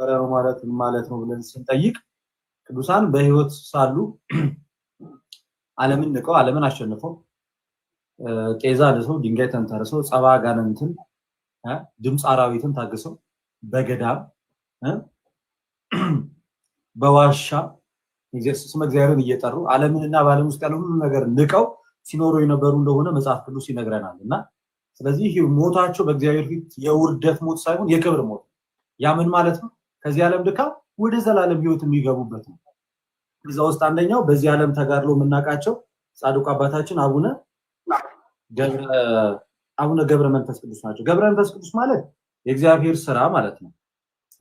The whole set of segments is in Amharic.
የከበረ ነው ማለት ነው ብለን ስንጠይቅ ቅዱሳን በህይወት ሳሉ ዓለምን ንቀው ዓለምን አሸንፈው ጤዛ ልሰው ድንጋይ ተንተርሰው ጸባ ጋነንትን ድምፅ አራዊትን ታግሰው በገዳም በዋሻ ስመ እግዚአብሔርን እየጠሩ ዓለምንና በዓለም ውስጥ ያለው ሁሉ ነገር ንቀው ሲኖሩ የነበሩ እንደሆነ መጽሐፍ ቅዱስ ይነግረናልና ስለዚህ ሞታቸው በእግዚአብሔር ፊት የውርደት ሞት ሳይሆን የክብር ሞት ያ ምን ማለት ነው? ከዚህ ዓለም ድካም ወደ ዘላለም ህይወት የሚገቡበት ነው። ከዛ ውስጥ አንደኛው በዚህ ዓለም ተጋድሎ የምናውቃቸው ጻድቁ አባታችን አቡነ ገብረ መንፈስ ቅዱስ ናቸው። ገብረ መንፈስ ቅዱስ ማለት የእግዚአብሔር ስራ ማለት ነው፣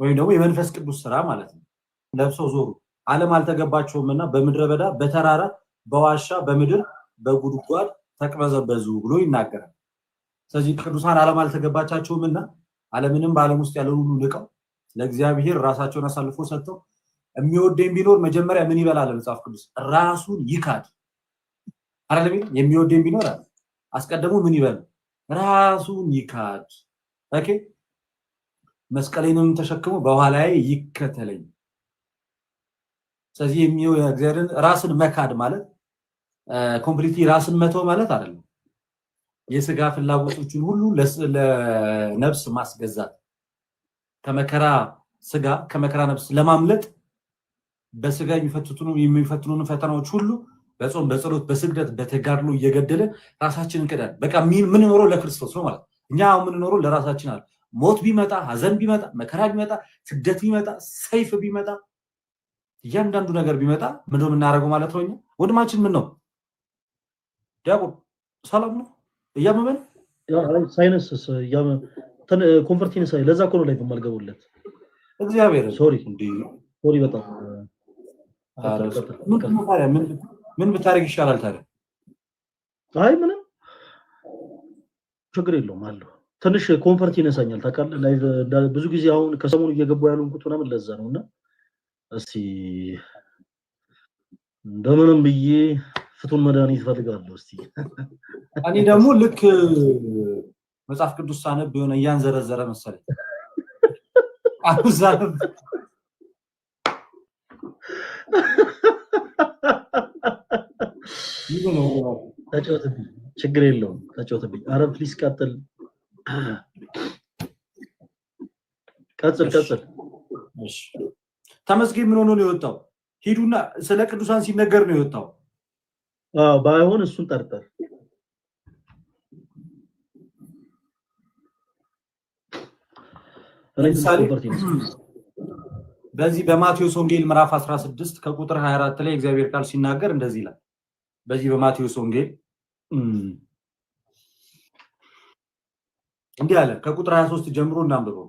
ወይም ደግሞ የመንፈስ ቅዱስ ስራ ማለት ነው። ለብሰው ዞሩ፣ ዓለም አልተገባቸውምና በምድረ በዳ በተራራ በዋሻ በምድር በጉድጓድ ተቅበዘበዙ ብሎ ይናገራል። ስለዚህ ቅዱሳን ዓለም አልተገባቻቸውምና ዓለምንም በዓለም ውስጥ ያለው ሁሉ ንቀው ለእግዚአብሔር ራሳቸውን አሳልፎ ሰጥተው የሚወደኝ ቢኖር መጀመሪያ ምን ይበላል? መጽሐፍ ቅዱስ ራሱን ይካድ አይደለም? የሚወደኝ ቢኖር አስቀድሞ ምን ይበል? ራሱን ይካድ። ኦኬ መስቀሌንም ተሸክሞ በኋላዬ ይከተለኝ። ስለዚህ እግዚአብሔርን ራስን መካድ ማለት ኮምፕሊትሊ ራስን መተው ማለት አይደለም። የስጋ ፍላጎቶችን ሁሉ ለነፍስ ማስገዛት ከመከራ ስጋ ከመከራ ነፍስ ለማምለጥ በስጋ የሚፈትኑን ፈተናዎች ሁሉ በጾም በጸሎት በስግደት በተጋድሎ እየገደለ ራሳችንን እንከዳለን። በቃ ምን ኖሮ ለክርስቶስ ነው ማለት እኛ ምን ኖሮ ለራሳችን አይደል። ሞት ቢመጣ ሐዘን ቢመጣ መከራ ቢመጣ ስደት ቢመጣ ሰይፍ ቢመጣ እያንዳንዱ ነገር ቢመጣ ምን ነው የምናደርገው ማለት ነው? ወንድማችን ምን ነው ዲያቆን ሰላም ነው እያመመን ሳይነስስ ኮንፈርቲንስ ለዛ እኮ ነው ላይ የማልገቡለት እግዚአብሔር ሶሪ በጣም ምን ብታረግ ይሻላል ታዲያ? አይ ምንም ችግር የለውም አለው። ትንሽ ኮንፈርት ይነሳኛል ታውቃለህ። ላይ ብዙ ጊዜ አሁን ከሰሞኑ እየገባው ያሉንኩት ምናምን ለዛ ነውና እስቲ እንደምንም ብዬ ፍቱን መድኃኒት ፈልጋለሁ። እስቲ እኔ ደግሞ ልክ መጽሐፍ ቅዱስ ሳነብ የሆነ እያንዘረዘረ መሰለኝ አሁዛም ተጫወትብኝ ችግር የለውም ተጫወትብኝ። ኧረ ፕሊስ ቀጥል። እሺ ተመስገን ምን ሆኖ ነው የወጣው? ሂዱና ስለ ቅዱሳን ሲነገር ነው የወጣው። ባይሆን እሱን ጠርጠር። በዚህ በማቴዎስ ወንጌል ምዕራፍ 16 ከቁጥር 24 ላይ እግዚአብሔር ቃል ሲናገር እንደዚህ ይላል። በዚህ በማቴዎስ ወንጌል እንዲህ አለ። ከቁጥር 23 ጀምሮ እናንብበው።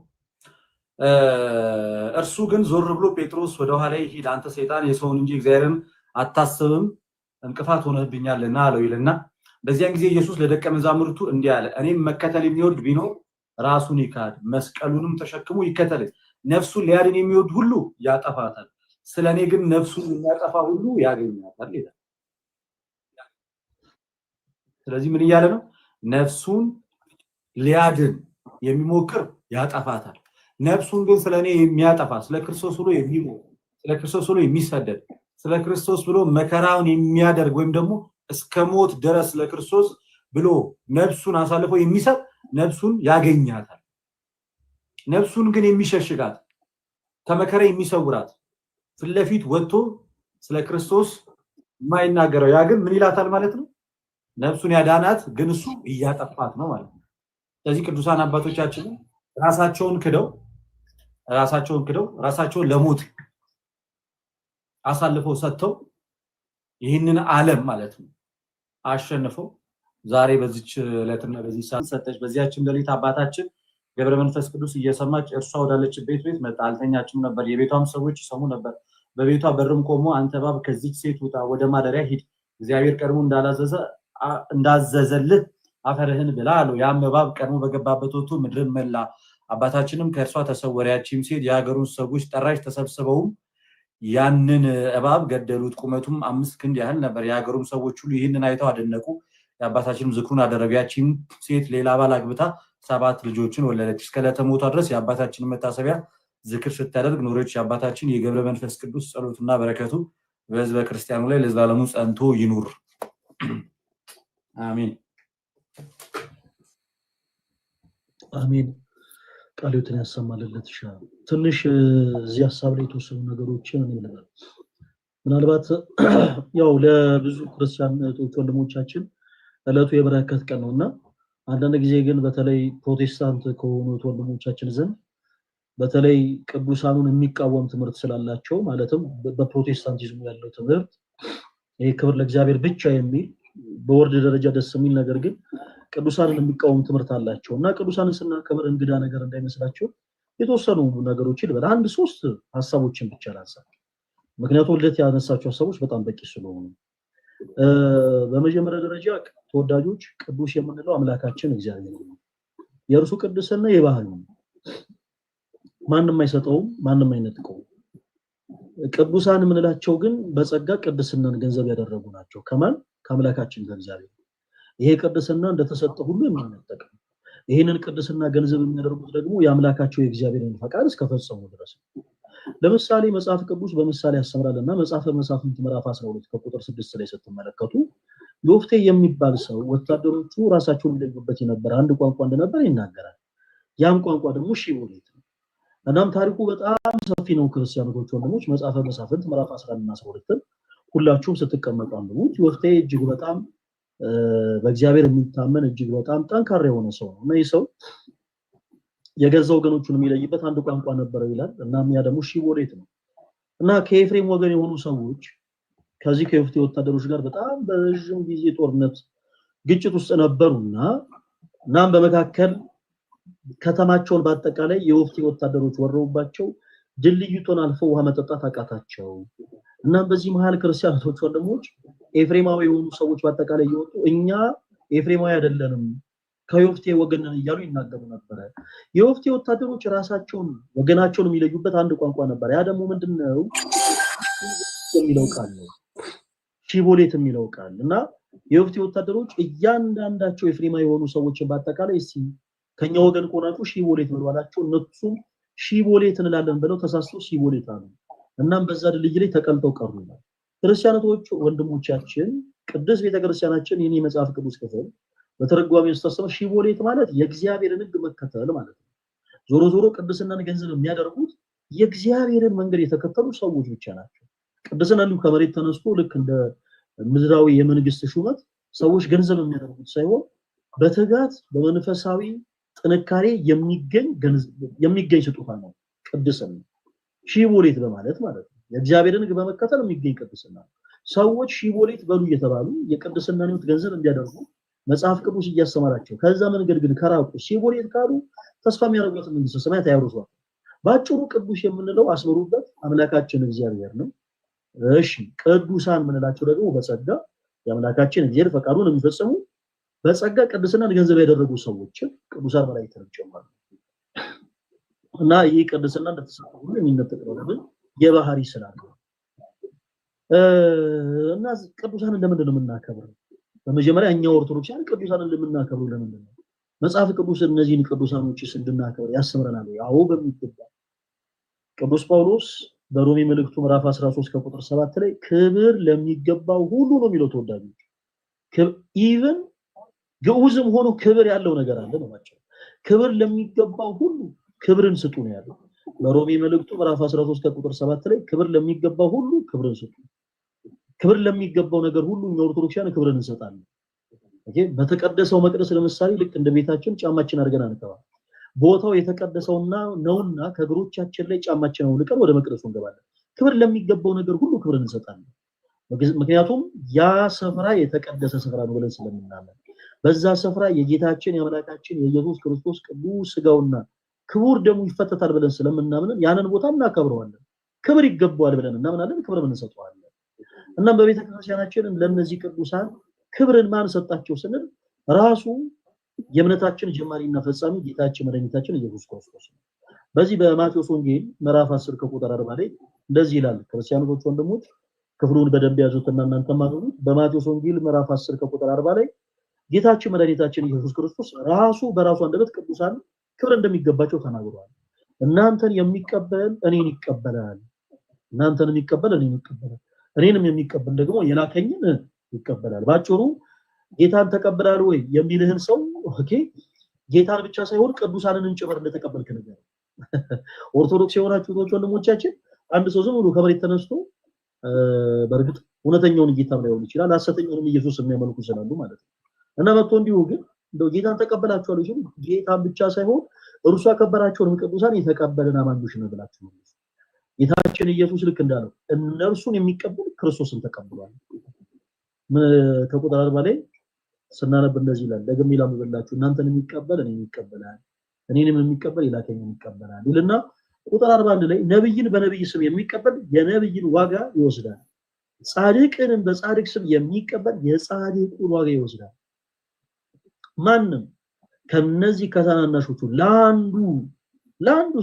እርሱ ግን ዞር ብሎ ጴጥሮስ ወደ ኋላ ሂድ፣ አንተ ሰይጣን የሰውን እንጂ እግዚአብሔርን አታስብም እንቅፋት ሆነብኛልና አለው ይልና በዚያን ጊዜ ኢየሱስ ለደቀ መዛሙርቱ እንዲህ አለ፣ እኔም መከተል የሚወድ ቢኖር ራሱን ይካድ መስቀሉንም ተሸክሞ ይከተለኝ። ነፍሱን ሊያድን የሚወድ ሁሉ ያጠፋታል፣ ስለኔ ግን ነፍሱን የሚያጠፋ ሁሉ ያገኛታል ይላል። ስለዚህ ምን እያለ ነው? ነፍሱን ሊያድን የሚሞክር ያጠፋታል። ነፍሱን ግን ስለኔ የሚያጠፋ ስለ ክርስቶስ ብሎ የሚሞት ስለ ክርስቶስ ብሎ የሚሰደድ ስለ ክርስቶስ ብሎ መከራውን የሚያደርግ ወይም ደግሞ እስከ ሞት ድረስ ለክርስቶስ ብሎ ነፍሱን አሳልፎ የሚሰጥ ነፍሱን ያገኛታል። ነፍሱን ግን የሚሸሽጋት ከመከራ የሚሰውራት ፍለፊት ወጥቶ ስለ ክርስቶስ የማይናገረው ያ ግን ምን ይላታል ማለት ነው? ነፍሱን ያዳናት ግን እሱ እያጠፋት ነው ማለት ነው። ስለዚህ ቅዱሳን አባቶቻችን ራሳቸውን ክደው ራሳቸውን ለሞት አሳልፈው ሰጥተው ይህንን ዓለም ማለት ነው አሸንፈው ዛሬ በዚች ዕለትና በዚህ ሰዓት ሰጠች። በዚያችን ሌሊት አባታችን ገብረ መንፈስ ቅዱስ እየሰማች እርሷ ወዳለችበት ቤት መጣ። አልተኛችም ነበር፣ የቤቷም ሰዎች ይሰሙ ነበር። በቤቷ በርም ቆሞ አንተ እባብ ከዚች ሴት ውጣ፣ ወደ ማደሪያ ሂድ፣ እግዚአብሔር ቀድሞ እንዳዘዘልህ አፈርህን ብላ አለው። ያም እባብ ቀድሞ በገባበት ወጥቶ ምድርን መላ። አባታችንም ከእርሷ ተሰወረ። ያቺም ሴት የሀገሩን ሰዎች ጠራች። ተሰብስበውም ያንን እባብ ገደሉት። ቁመቱም 5 ክንድ ያህል ነበር። የሀገሩም ሰዎች ሁሉ ይህንን አይተው አደነቁ። የአባታችንም ዝክሩን አደረጉ። ያቺም ሴት ሌላ ባል አግብታ 7 ልጆችን ወለደች። እስከ ዕለተ ሞቷ ድረስ የአባታችንን መታሰቢያ ዝክር ስታደርግ ኖረች። አባታችን የገብረ መንፈስ ቅዱስ ጸሎትና በረከቱ በሕዝበ ክርስቲያኑ ላይ ለዘላለሙ ጸንቶ ይኑር አሜን አሜን። ቃልዮትን ያሰማልለት ይሻል። ትንሽ እዚህ ሐሳብ ላይ የተወሰኑ ነገሮችን እንመለከት። ምናልባት ያው ለብዙ ክርስቲያን እህቶች ወንድሞቻችን ዕለቱ የበረከት ቀን ነውና አንዳንድ ጊዜ ግን በተለይ ፕሮቴስታንት ከሆኑት ወንድሞቻችን ዘንድ በተለይ ቅዱሳኑን የሚቃወም ትምህርት ስላላቸው ማለትም በፕሮቴስታንቲዝሙ ያለው ትምህርት ይሄ ክብር ለእግዚአብሔር ብቻ የሚል በወርድ ደረጃ ደስ የሚል ነገር ግን ቅዱሳንን የሚቃወም ትምህርት አላቸው እና ቅዱሳንን ስናከብር እንግዳ ነገር እንዳይመስላቸው የተወሰኑ ነገሮችን በል አንድ ሶስት ሐሳቦችን ብቻ ላንሳ። ምክንያቱም ልደት ያነሳቸው ሐሳቦች በጣም በቂ ስለሆኑ በመጀመሪያ ደረጃ ተወዳጆች ቅዱስ የምንለው አምላካችን እግዚአብሔር ነው። የእርሱ ቅድስና የባህሪው ነው። ማንንም አይሰጠውም፣ ማንንም አይነጥቀውም። ቅዱሳን የምንላቸው ግን በጸጋ ቅድስናን ገንዘብ ያደረጉ ናቸው። ከማን ከአምላካችን ከእግዚአብሔር። ይሄ ቅድስና እንደተሰጠ ሁሉ የማይነጠቅ ነው። ይሄንን ቅድስና ገንዘብ የሚያደርጉት ደግሞ የአምላካቸው የእግዚአብሔርን ፈቃድ እስከፈጸሙ ድረስ ነው። ለምሳሌ መጽሐፍ ቅዱስ በምሳሌ ያስተምራልና መጽሐፈ መሳፍንት ምዕራፍ 12 ከቁጥር 6 ላይ ስትመለከቱ ዮፍቴ የሚባል ሰው ወታደሮቹ ራሳቸውን ይለዩበት የነበረ አንድ ቋንቋ እንደነበር ይናገራል። ያም ቋንቋ ደግሞ ሺቦሌት ነው። እናም ታሪኩ በጣም ሰፊ ነው። ክርስቲያኖች ወንድሞች መጽሐፈ መሳፍንት ምዕራፍ 11 እና 12 ሁላችሁም ስትቀመጡ አንብቡት። ዮፍቴ እጅግ በጣም በእግዚአብሔር የሚታመን እጅግ በጣም ጠንካራ የሆነ ሰው ነው እና ይህ ሰው የገዛ ወገኖቹን የሚለይበት አንድ ቋንቋ ነበረው ይላል። እናም ያ ደግሞ ሺቦሌት ነው እና ከኤፍሬም ወገን የሆኑ ሰዎች ከዚህ ከዮፍቴ ወታደሮች ጋር በጣም በረጅም ጊዜ ጦርነት ግጭት ውስጥ ነበሩና እናም በመካከል ከተማቸውን በአጠቃላይ የዮፍቴ ወታደሮች ወረውባቸው ድልድዩን አልፈው ውሃ መጠጣት አቃታቸው። እናም በዚህ መሃል ክርስቲያኖች ወንድሞች ኤፍሬማዊ የሆኑ ሰዎች በአጠቃላይ ይወጡ እኛ ኤፍሬማዊ አይደለንም ከዮፍቴ ወገን ነን እያሉ ይናገሩ ነበር። የዮፍቴ ወታደሮች ራሳቸውን ወገናቸውን የሚለዩበት አንድ ቋንቋ ነበር። ያ ደግሞ ምንድነው? የሚለው ቃል ነው። ሺቦሌት የሚለው ቃል እና የዮፍቴ ወታደሮች እያንዳንዳቸው ኤፍሬማዊ የሆኑ ሰዎችን በአጠቃላይ እስቲ ከኛ ወገን ከሆናችሁ ሺቦሌት ብለዋላቸው። እነሱም ሺቦሌት እንላለን ብለው ተሳስተው ሺቦሌት አሉ። እናም በዛ ድልድይ ላይ ተቀልጠው ቀሩ። ክርስቲያኖች ወንድሞቻችን ቅድስት ቤተክርስቲያናችን የኔ መጽሐፍ ቅዱስ ክፍል በተረጓሚው ተስተሰመ ሺቦሌት ማለት የእግዚአብሔርን ሕግ መከተል ማለት ነው። ዞሮ ዞሮ ቅድስናን ገንዘብ የሚያደርጉት የእግዚአብሔርን መንገድ የተከተሉ ሰዎች ብቻ ናቸው። ቅድስና እንዲሁ ከመሬት ተነስቶ ልክ እንደ ምድራዊ የመንግስት ሹመት ሰዎች ገንዘብ የሚያደርጉት ሳይሆን በትጋት በመንፈሳዊ ጥንካሬ የሚገኝ ስጦታ ነው ቅድስና። ሺቦሌት በማለት ማለት ነው የእግዚአብሔርን ሕግ በመከተል የሚገኝ ቅድስና። ሰዎች ሺቦሌት በሉ እየተባሉ የቅድስናን ሕይወት ገንዘብ እንዲያደርጉ መጽሐፍ ቅዱስ እያስተማራቸው ከዛ መንገድ ግን ከራቁ ሺቦሌት ካሉ ተስፋ የሚያደርጉት መንግስተ ሰማያት አይወርሷል። ባጭሩ ቅዱስ የምንለው አስመሩበት አምላካችን እግዚአብሔር ነው። እሺ ቅዱሳን የምንላቸው ደግሞ በጸጋ የአምላካችን እግዚአብሔር ፈቃዱን የሚፈጽሙ በጸጋ ቅድስናን ገንዘብ ያደረጉ ሰዎች ቅዱሳን መላእክት ተጨማሩ እና ይህ ቅድስና እንደተሰጠው ሁሉ የሚነጠቅ ነው። ለምን? የባህሪ ስላለው እና ቅዱሳን ለምንድን ነው የምናከብረው? በመጀመሪያ እኛ ኦርቶዶክሳውያን ቅዱሳንን ለምናከብረው ለምንድን ነው? መጽሐፍ ቅዱስ እነዚህን ቅዱሳኖችስ እንድናከብር ያስተምረናል? አዎ በሚገባ። ቅዱስ ጳውሎስ በሮሜ መልእክቱ ምዕራፍ 13 ከቁጥር 7 ላይ ክብር ለሚገባው ሁሉ ነው የሚለው ተወዳጆች። ኢቭን ግዑዝም ሆኖ ክብር ያለው ነገር አለ ነው ማለት። ክብር ለሚገባው ሁሉ ክብርን ስጡ ነው ያለው። በሮሜ መልእክቱ ምዕራፍ 13 ከቁጥር 7 ላይ ክብር ለሚገባው ሁሉ ክብርን ስጡ። ክብር ለሚገባው ነገር ሁሉ እኛ ኦርቶዶክሳውያን ክብርን እንሰጣለን። ኦኬ። በተቀደሰው መቅደስ ለምሳሌ ልክ እንደ ቤታችን ጫማችን አድርገን አንገባ። ቦታው የተቀደሰውና ነውና ከእግሮቻችን ላይ ጫማችን አውልቀን ወደ መቅደሱ እንገባለን። ክብር ለሚገባው ነገር ሁሉ ክብርን እንሰጣለን። ምክንያቱም ያ ስፍራ የተቀደሰ ስፍራ ነው ብለን ስለምናምን በዛ ስፍራ የጌታችን የአምላካችን የኢየሱስ ክርስቶስ ቅዱስ ሥጋውና ክቡር ደሙ ይፈተታል ብለን ስለምናምን ያንን ቦታ እናከብረዋለን። ክብር ይገባዋል ብለን እናምናለን። ክብር እንሰጠዋለን። እና በቤተ ክርስቲያናችን ለነዚህ ቅዱሳን ክብርን ማን ሰጣቸው ስንል ራሱ የእምነታችን ጀማሪና ፈጻሚ ጌታችን መድኃኒታችን ኢየሱስ ክርስቶስ ነው። በዚህ በማቴዎስ ወንጌል ምዕራፍ 10 ከቁጥር 40 ላይ እንደዚህ ይላል። ክርስቲያኖች ወንድሞች ክፍሉን በደንብ ያዙትና እናንተ ማኑት። በማቴዎስ ወንጌል ምዕራፍ 10 ከቁጥር 40 ላይ ጌታችን መድኃኒታችን ኢየሱስ ክርስቶስ ራሱ በራሱ አንደበት ቅዱሳን ክብር እንደሚገባቸው ተናግሯል። እናንተን የሚቀበል እኔን ይቀበላል እናንተን የሚቀበል እኔን ይቀበላል እኔንም የሚቀበል ደግሞ የላከኝን ይቀበላል ባጭሩ ጌታን ተቀበላል ወይ የሚልህን ሰው ኦኬ ጌታን ብቻ ሳይሆን ቅዱሳንን ጭምር እንደተቀበልክ ነገር ኦርቶዶክስ የሆናችሁ ወንድሞቻችን አንድ ሰው ዝም ብሎ ከመሬት ተነስቶ በርግጥ እውነተኛውን ጌታ ላይሆን ይችላል ሐሰተኛውን ኢየሱስ የሚያመልኩ ስላሉ ማለት ነው እና መጥቶ እንዲሁ ግን እንደው ጌታን ተቀበላችኋል ወይ ጌታን ብቻ ሳይሆን እርሱ ያከበራቸውን ቅዱሳን የተቀበልን አማኞች ነው ብላችሁ ነው ጌታችን ኢየሱስ ልክ እንዳለው እነርሱን የሚቀበል ክርስቶስን ተቀብሏል ከቁጥር 40 ላይ ስናነብ እንደዚህ ይላል ደግሜ ላምብላችሁ እናንተን የሚቀበል እኔን ይቀበላል እኔንም የሚቀበል ይላከኝን ይቀበላል ይልና ቁጥር 41 ላይ ነብይን በነብይ ስም የሚቀበል የነብይን ዋጋ ይወስዳል ጻድቅንም በጻድቅ ስም የሚቀበል የጻድቁን ዋጋ ይወስዳል ማንም ከነዚህ ከታናናሾቹ ለአንዱ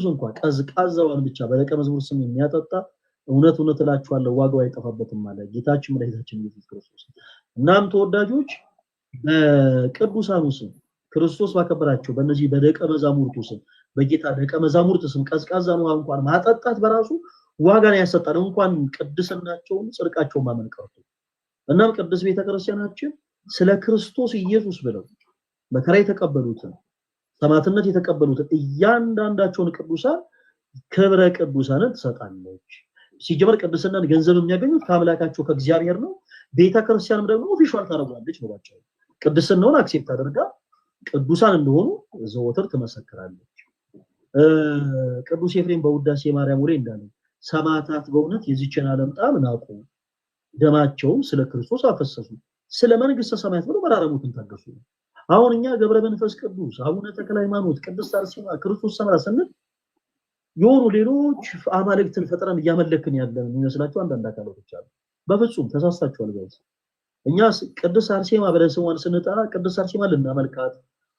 እንኳን ቀዝቃዛውን ብቻ በደቀ መዝሙር ስም የሚያጠጣ እውነት እላችኋለሁ ዋጋው አይጠፋበትም ማለት ጌታችን መድኃኒታችን ኢየሱስ ክርስቶስ እናም ተወዳጆች በቅዱሳኑ ስም ክርስቶስ ባከበራቸው በእነዚህ በደቀ መዛሙርቱ ስም በጌታ ደቀ መዛሙርቱ ስም ቀዝቃዛን ውሃ እንኳን ማጠጣት በራሱ ዋጋን ያሰጣል እንኳን ቅድስናቸውን ጽድቃቸውን ማመን ቀርቶ እናም ቅዱስ ቤተክርስቲያናችን ስለ ክርስቶስ ኢየሱስ ብለው መከራ የተቀበሉትን ሰማዕትነት የተቀበሉትን እያንዳንዳቸውን ቅዱሳን ክብረ ቅዱሳንን ትሰጣለች ሲጀመር ቅድስናን ገንዘብ የሚያገኙት ከአምላካቸው ከእግዚአብሔር ነው ቤተክርስቲያንም ደግሞ ኦፊሻል ታደርጋለች ብሏቸው ቅድስናውን አክሴፕት አድርጋ ቅዱሳን እንደሆኑ ዘወትር ትመሰክራለች ቅዱስ ኤፍሬም በውዳሴ ማርያም ወሬ እንዳለ ሰማዕታት በእውነት የዚችን ዓለም ጣም ናቁ ደማቸውም ስለ ክርስቶስ አፈሰሱ ስለ መንግስተ ሰማያት ብለው መራረሙትን ታገሱ አሁን እኛ ገብረ መንፈስ ቅዱስ አቡነ ተክለ ሃይማኖት ቅድስት አርሴማ ክርስቶስ ሰምራ ስንል የሆኑ ሌሎች አማልክትን ፈጥረን እያመለክን ያለን የሚመስላቸው አንዳንድ አካላቶች አሉ በፍጹም ተሳስታችኋል ጋይስ እኛ ቅድስት አርሴማ ብለን ስሟን ስንጠራ ቅድስት አርሴማ ልናመልካት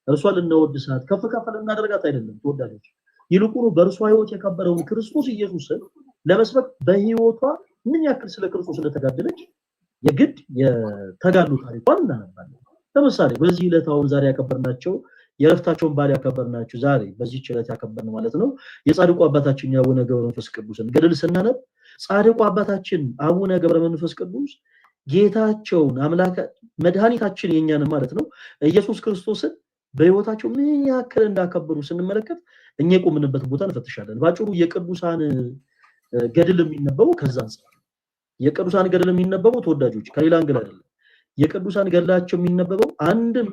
እርሷን ልንወድሳት ከፍ ከፍ ልናደርጋት አይደለም ተወዳጆች ይልቁኑ በእርሷ ህይወት የከበረውን ክርስቶስ ኢየሱስን ለመስበክ በህይወቷ ምን ያክል ስለ ክርስቶስ እንደተጋደለች የግድ የተጋሉ ታሪኳን እናነባለን ለምሳሌ በዚህ ዕለታውን ዛሬ ያከበርናቸው የረፍታቸውን ባል ያከበርናቸው ዛሬ በዚህ ዕለት ያከበርን ማለት ነው የጻድቁ አባታችን አቡነ ገብረ መንፈስ ቅዱስን ገድል ስናነብ ጻድቁ አባታችን አቡነ ገብረ መንፈስ ቅዱስ ጌታቸውን አምላክ መድኃኒታችን የኛን ማለት ነው ኢየሱስ ክርስቶስን በህይወታቸው ምን ያክል እንዳከበሩ ስንመለከት እኛ የቆምንበት ቦታ እንፈትሻለን ባጭሩ የቅዱሳን ገድል የሚነበበው ከዛ አንፃር የቅዱሳን ገድል የሚነበበው ተወዳጆች ከሌላ አንግል አይደለም የቅዱሳን ገድላቸው የሚነበበው አንድም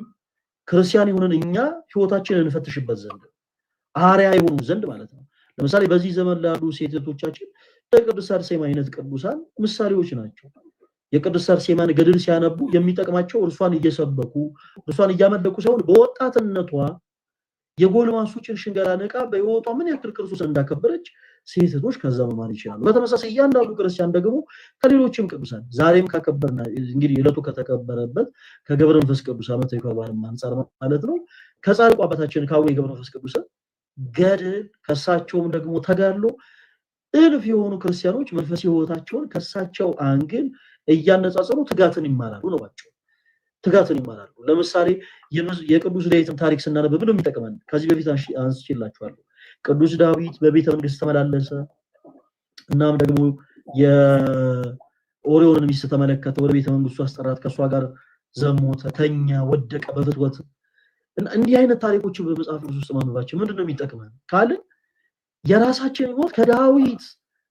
ክርስቲያን የሆነን እኛ ህይወታችንን እንፈትሽበት ዘንድ አሪያ የሆኑ ዘንድ ማለት ነው ለምሳሌ በዚህ ዘመን ላሉ ሴቶቻችን የቅድስት አርሴማ አይነት ቅዱሳን ምሳሌዎች ናቸው የቅድስት አርሴማን ገድል ሲያነቡ የሚጠቅማቸው እርሷን እየሰበኩ እርሷን እያመለኩ ሳይሆን በወጣትነቷ የጎልማሶችን ሽንገላ ነቃ በህይወቷ ምን ያክል ክርስቶስ እንዳከበረች ሴቶች ከዛ መማር ይችላሉ በተመሳሳይ እያንዳንዱ ክርስቲያን ደግሞ ከሌሎችም ቅዱሳን ዛሬም ካከበርና እንግዲህ ዕለቱ ከተከበረበት ከገብረ መንፈስ ቅዱስ ዓመታዊ ክብረ አንፃር ማለት ነው ከጻድቁ አባታችን ከአቡነ ገብረ መንፈስ ቅዱስ ገድል ከሳቸውም ደግሞ ተጋድሎ እልፍ የሆኑ ክርስቲያኖች መንፈስ ህይወታቸውን ከሳቸው አንግል እያነጻጸሩ ትጋትን ይማራሉ ነው ባጭሩ ትጋትን ይማራሉ ለምሳሌ የቅዱስ ዳዊትን ታሪክ ስናነብ ምን የሚጠቅመን ከዚህ በፊት አንስቼላችኋለሁ ቅዱስ ዳዊት በቤተ መንግስት ተመላለሰ እናም ደግሞ የኦሪዮንን ሚስት ተመለከተ ወደ ቤተ መንግስቱ አስጠራት ከሷ ጋር ዘሞተ ተኛ ወደቀ በፍትወት እንዲህ አይነት ታሪኮችን በመጽሐፍ ቅዱስ ውስጥ ማንበባችን ምንድነው የሚጠቅመን ካለ የራሳችን ህይወት ከዳዊት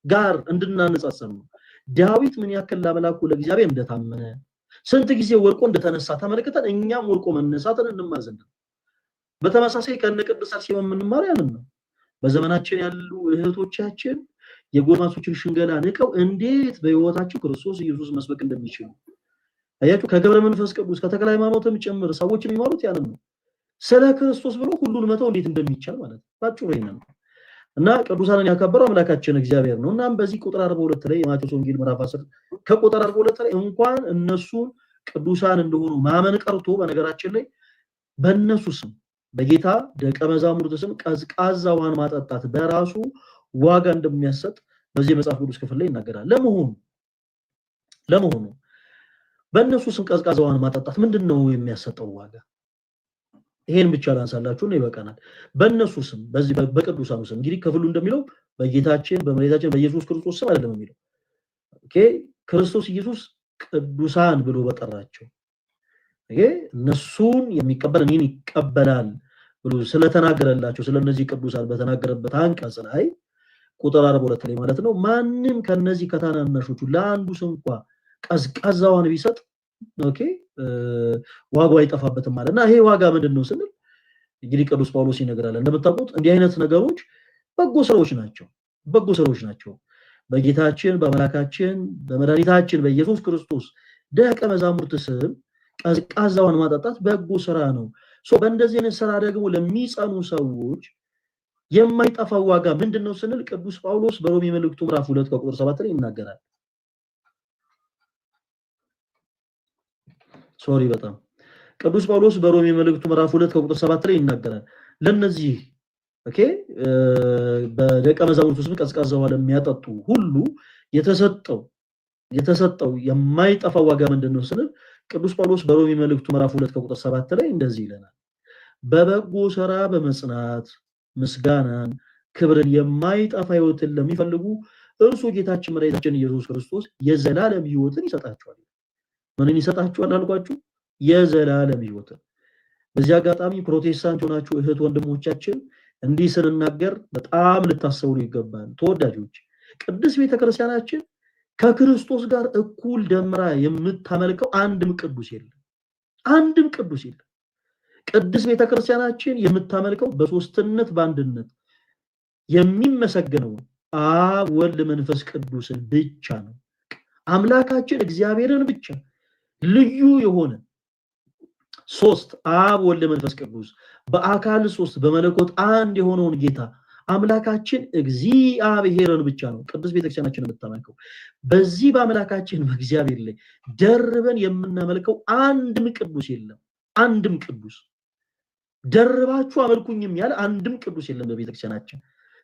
ጋር እንድናነጻጸር ነው ዳዊት ምን ያክል ለአምላኩ ለእግዚአብሔር እንደታመነ ስንት ጊዜ ወርቆ እንደተነሳ ተመልክተን እኛም ወርቆ መነሳትን እንማር ዘንድ በተመሳሳይ ከነቅድስት አርሴማ የምንማር ያንን ነው በዘመናችን ያሉ እህቶቻችን የጎልማሶችን ሽንገላ ንቀው እንዴት በህይወታቸው ክርስቶስ ኢየሱስ መስበክ እንደሚችሉ አያችሁ ከገብረ መንፈስ ቅዱስ ከተክለ ሃይማኖትም ጭምር ሰዎች የሚማሩት ያንን ነው ስለ ክርስቶስ ብሎ ሁሉን መተው እንዴት እንደሚቻል ማለት ባጭሩ ይሄንን እና ቅዱሳንን ያከበረው አምላካችን እግዚአብሔር ነው እናም በዚህ ቁጥር 42 ላይ የማቴዎስ ወንጌል ምዕራፍ 10 ከቁጥር 42 ላይ እንኳን እነሱ ቅዱሳን እንደሆኑ ማመን ቀርቶ በነገራችን ላይ በእነሱ ስም በጌታ ደቀ መዛሙርት ስም ቀዝቃዛ ውሃን ማጠጣት በራሱ ዋጋ እንደሚያሰጥ በዚህ መጽሐፍ ቅዱስ ክፍል ላይ ይናገራል ለመሆኑ በእነሱ ስም ቀዝቃዛ ውሃን ማጠጣት ምንድነው የሚያሰጠው ዋጋ ይሄን ብቻ ላንሳላችሁ ነው ይበቃናል። በእነሱ ስም በዚህ በቅዱሳኑ ስም እንግዲህ ክፍሉ እንደሚለው በጌታችን በመድኃኒታችን በኢየሱስ ክርስቶስ ስም አይደለም የሚለው ኦኬ ክርስቶስ ኢየሱስ ቅዱሳን ብሎ በጠራቸው ኦኬ እነሱን የሚቀበል እኔን ይቀበላል ብሎ ስለተናገረላቸው ስለነዚህ ቅዱሳን በተናገረበት አንቀጽ ላይ ቁጥር 42 ላይ ማለት ነው ማንንም ከነዚህ ከታናናሾቹ ለአንዱስ እንኳን ቀዝቃዛውን ቢሰጥ ኦኬ ዋጋው አይጠፋበትም ማለትና ይሄ ዋጋ ምንድነው ስንል እንግዲህ ቅዱስ ጳውሎስ ይነግራል እንደምታውቁት እንዲህ አይነት ነገሮች በጎ ሰዎች ናቸው በጌታችን በአምላካችን በመድኃኒታችን በኢየሱስ ክርስቶስ ደቀ መዛሙርት ስም ቀዝቃዛውን ማጠጣት በጎ ስራ ነው በእንደዚህ አይነት ስራ ደግሞ ለሚጸኑ ሰዎች የማይጠፋው ዋጋ ምንድነው ስንል ቅዱስ ጳውሎስ በሮሜ መልእክቱ ምዕራፍ 2 ቁጥር 7 ላይ ይናገራል በጣም ቅዱስ ጳውሎስ በሮሜ መልእክቱ ምዕራፍ 2 ቁጥር 7 ላይ ይናገራል ለነዚህ ኦኬ በደቀ መዛሙርቱ ስም ቀዝቃዛው ለሚያጠጡ ሁሉ የተሰጠው የማይጠፋው ዋጋ ምንድነው ስንል ቅዱስ ጳውሎስ በሮሜ መልእክቱ ምዕራፍ 2 ቁጥር 7 ላይ እንደዚህ ይለናል በበጎ ሥራ በመጽናት ምስጋናን ክብርን የማይጠፋ ሕይወትን ለሚፈልጉ እርሱ ጌታችን መድኃኒታችን ኢየሱስ ክርስቶስ የዘላለም ሕይወትን ይሰጣቸዋል ምንን ይሰጣቸዋል አልኳችሁ የዘላለም ሕይወትን በዚህ አጋጣሚ ፕሮቴስታንት ሆናችሁ እህት ወንድሞቻችን እንዲህ ስንናገር በጣም ልታስተውሉ ይገባል ተወዳጆች ቅድስት ቤተክርስቲያናችን ከክርስቶስ ጋር እኩል ደምራ የምታመልከው አንድም ቅዱስ የለም ቅድስት ቤተክርስቲያናችን የምታመልከው በሶስትነት በአንድነት የሚመሰገነው አብ ወልድ መንፈስ ቅዱስን ብቻ ነው አምላካችን እግዚአብሔርን ብቻ ልዩ የሆነ ሶስት አብ ወልድ መንፈስ ቅዱስ በአካል ሶስት በመለኮት አንድ የሆነውን ጌታ አምላካችን እግዚአብሔርን ብቻ ነው ቅዱስ ቤተክርስቲያናችን የምታመልከው በዚህ በአምላካችን በእግዚአብሔር ላይ ደርበን የምናመልከው አንድም ቅዱስ የለም አንድም ቅዱስ ደርባችሁ አመልኩኝም ያለ አንድም ቅዱስ የለም በቤተክርስቲያናችን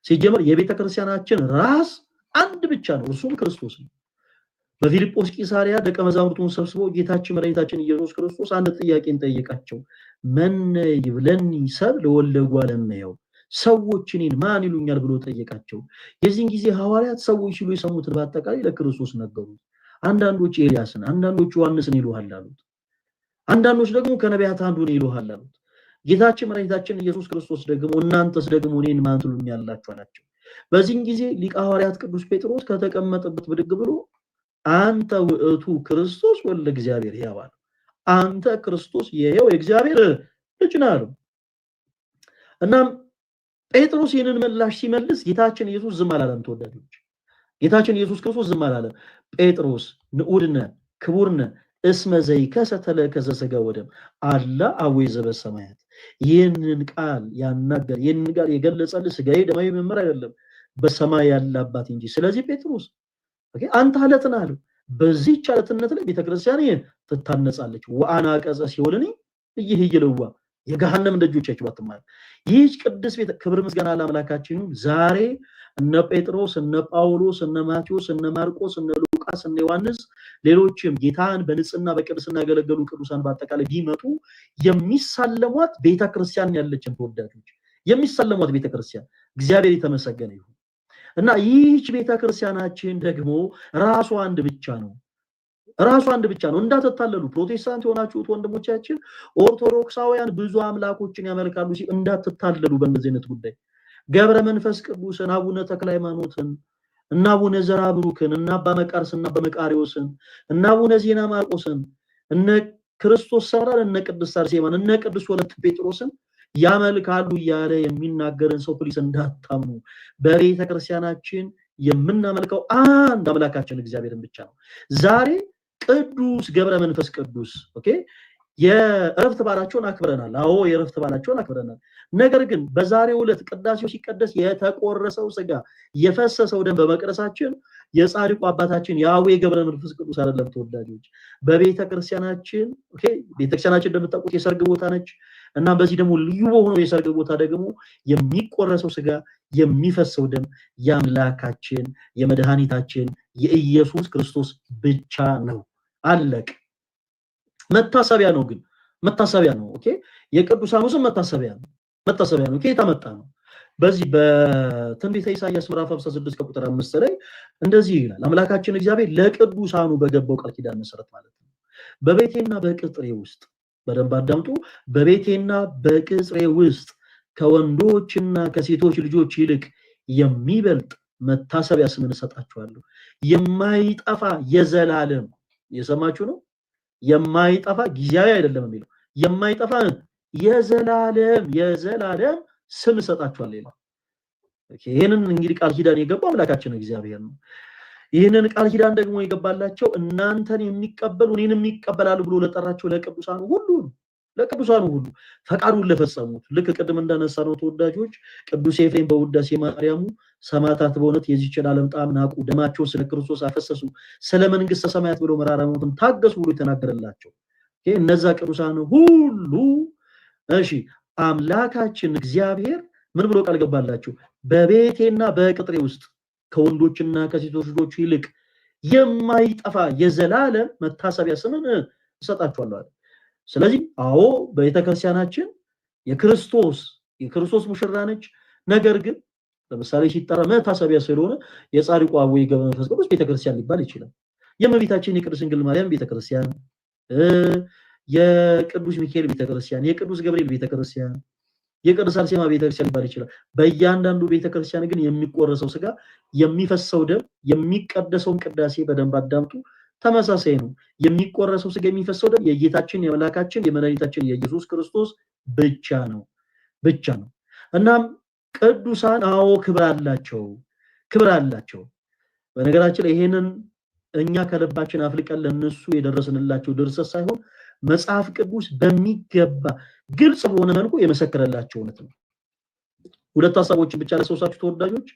ሲጀመር የቤተክርስቲያናችን ራስ አንድ ብቻ ነው እርሱም ክርስቶስ ነው በፊልጶስ ቂሳሪያ ደቀ መዛሙርቱን ሰብስበው ጌታችን መድኃኒታችን ኢየሱስ ክርስቶስ አንድ ጥያቄን ጠየቃቸው መነ ይብለኒ ሰብ ለወለጉ አለመየው ሰዎች እኔን ማን ይሉኛል ብሎ ጠየቃቸው የዚህን ጊዜ ሐዋርያት ሰዎች ሲሉ የሰሙትን በአጠቃላይ ለክርስቶስ ነገሩት አንዳንዶች ኤልያስን አንዳንዶች ዮሐንስን ይሉሃል አሉት አንዳንዶች ደግሞ ከነቢያት አንዱን ይሉሃል አሉት ጌታችን መድኃኒታችን ኢየሱስ ክርስቶስ ደግሞ እናንተስ ደግሞ እኔን ማን ትሉኛላችሁ አላቸው በዚህን ጊዜ ሊቀ ሐዋርያት ቅዱስ ጴጥሮስ ከተቀመጠበት ብድግ ብሎ አንተ ውእቱ ክርስቶስ ወልደ እግዚአብሔር ያባል አንተ ክርስቶስ የሕያው የእግዚአብሔር ልጅ ነህ አለው እናም ጴጥሮስ ይህንን ምላሽ ሲመልስ ጌታችን ኢየሱስ ዝም አላለም ተወዳጆች ጌታችን ኢየሱስ ክርስቶስ ዝም አላለም ጴጥሮስ ንዑድነ ክቡርነ እስመ ዘይከሰተለ ከዘሰጋ ወደም አላ አወይ ዘበሰማያት ይህንን ቃል ያናገር ይህንን ቃል የገለጸልህ ስጋዬ ደማዬ መመር አይደለም በሰማይ ያለ አባት እንጂ ስለዚህ ጴጥሮስ ኦኬ አንተ አለት ነህ አለው በዚህ ቻለትነት ላይ ቤተክርስቲያን ትታነጻለች ወአና ቀጸ ሲወልኒ ይይልዋ የገሃነም ደጆቻችሁ ባትማር ይህች ቅድስት ቤተ ክብር ምስጋና ለአምላካችን ዛሬ እነ ጴጥሮስ እነ ጳውሎስ እነ ማቴዎስ እነ ማርቆስ እነ ሉቃስ እነ ዮሐንስ ሌሎችም ጌታን በንጽህና በቅድስና ያገለገሉ ቅዱሳን በአጠቃላይ ቢመጡ የሚሳለሟት ቤተክርስቲያን ያለችን ተወዳጆች የሚሳለሟት ቤተክርስቲያን እግዚአብሔር የተመሰገነ ይሁን እና ይህች ቤተክርስቲያናችን ደግሞ ራሷ አንድ ብቻ ነው እንዳትታለሉ ፕሮቴስታንት የሆናችሁት ወንድሞቻችን ኦርቶዶክሳውያን ብዙ አምላኮችን ያመልካሉ እንዳትታለሉ በእነዚህ አይነት ጉዳይ ገብረ መንፈስ ቅዱስን አቡነ ተክለ ሃይማኖትን እና አቡነ ዘራብሩክን እና አባ መቃርስና እና በመቃሪዎስን እና አቡነ ዜና ማርቆስን እነ ክርስቶስ ሰምራን እነ ቅድስት አርሴማን እነ ቅዱስ ወለተ ጴጥሮስን ያመልካሉ ያለ የሚናገርን ሰው ፕሊስ እንዳታምኑ በቤተክርስቲያናችን የምናመልከው አንድ አምላካችን እግዚአብሔርን ብቻ ነው ዛሬ ቅዱስ ገብረ መንፈስ ቅዱስ ኦኬ የእረፍት በዓላቸውን አክብረናል አዎ የእረፍት በዓላቸውን አክብረናል ነገር ግን በዛሬው ዕለት ቅዳሴው ሲቀደስ የተቆረሰው ስጋ የፈሰሰው ደም በመቅደሳችን የጻድቁ አባታችን ያዌ ገብረ መንፈስ ቅዱስ አይደለም ተወዳጆች በቤተክርስቲያናችን ኦኬ ቤተክርስቲያናችን እንደምታውቁት የሰርግ ቦታ ነች እና በዚህ ደግሞ ልዩ በሆነው የሰርግ ቦታ ደግሞ የሚቆረሰው ስጋ የሚፈሰው ደም የአምላካችን የመድኃኒታችን የኢየሱስ ክርስቶስ ብቻ ነው አለቅ መታሰቢያ ነው ግን መታሰቢያ ነው። ኦኬ የቅዱሳኑ ስም መታሰቢያ ነው። ከየት መጣ ነው? በዚህ በትንቢተ ኢሳይያስ ምዕራፍ 56 ከቁጥር 5 ላይ እንደዚህ ይላል። አምላካችን እግዚአብሔር ለቅዱሳኑ በገባው ቃል ኪዳን መሰረት ማለት ነው በቤቴና በቅጥሬ ውስጥ በደንብ አዳምጡ። በቤቴና በቅጥሬ ውስጥ ከወንዶችና ከሴቶች ልጆች ይልቅ የሚበልጥ መታሰቢያ ስምን እሰጣችኋለሁ። የማይጠፋ የዘላለም የሰማችሁ ነው። የማይጠፋ ጊዜያዊ አይደለም የሚለው የማይጠፋ የዘላለም ስም እሰጣችኋለሁ ይላል። ይሄንን እንግዲህ ቃል ኪዳን የገባው አምላካችን እግዚአብሔር ነው። ይህንን ቃል ኪዳን ደግሞ የገባላቸው እናንተን የሚቀበሉ እኔንም ይቀበላሉ ብሎ ለጠራቸው ለቅዱሳኑ ሁሉ ፈቃዱን ለፈጸሙት ልክ ቅድም እንዳነሳነው ተወዳጆች ቅዱስ ኤፍሬም በውዳሴ ማርያሙ ሰማዕታት በእውነት የዚህችን ዓለም ጣዕም ናቁ፣ ደማቸውን ስለ ክርስቶስ አፈሰሱ፣ ስለ መንግስተ ሰማያት ብሎ መራራ ሞትን ታገሱ ብሎ የተናገረላቸው እነዛ ቅዱሳን ሁሉ እሺ አምላካችን እግዚአብሔር ምን ብሎ ቃል ገባላቸው? በቤቴና በቅጥሬ ውስጥ ከወንዶችና ከሴቶች ልጆች ይልቅ የማይጠፋ የዘላለም መታሰቢያ ስምን እሰጣችኋለሁ አለ። ስለዚህ አዎ በቤተክርስቲያናችን የክርስቶስ ሙሽራ ነች። ነገር ግን ለምሳሌ ሲጠራ መታሰቢያ ስለሆነ የጻድቁ አቡነ ገብረ መንፈስ ቅዱስ ቤተክርስቲያን ሊባል ይችላል። የእመቤታችን የቅድስት ድንግል ማርያም ቤተክርስቲያን፣ የቅዱስ ሚካኤል ቤተክርስቲያን፣ የቅዱስ ገብርኤል ቤተክርስቲያን፣ የቅዱስ አርሴማ ቤተክርስቲያን ሊባል ይችላል። በእያንዳንዱ ቤተክርስቲያን ግን የሚቆረሰው ስጋ፣ የሚፈሰው ደም፣ የሚቀደሰውን ቅዳሴ በደንብ አዳምጡ ተመሳሳይ ነው። የሚቆረሰው ስጋ የሚፈሰው ደም የጌታችን የአምላካችን የመድኃኒታችን የኢየሱስ ክርስቶስ ብቻ ነው። እናም ቅዱሳን አዎ ክብር አላቸው። በነገራችን ላይ ይሄንን እኛ ከልባችን አፍልቀን ለነሱ የደረስንላቸው ድርሰት ሳይሆን መጽሐፍ ቅዱስ በሚገባ ግልጽ በሆነ መልኩ የመሰከረላቸው እውነት ነው። ሁለት ሐሳቦችን ብቻ ለሰውሳችሁ ተወዳጆች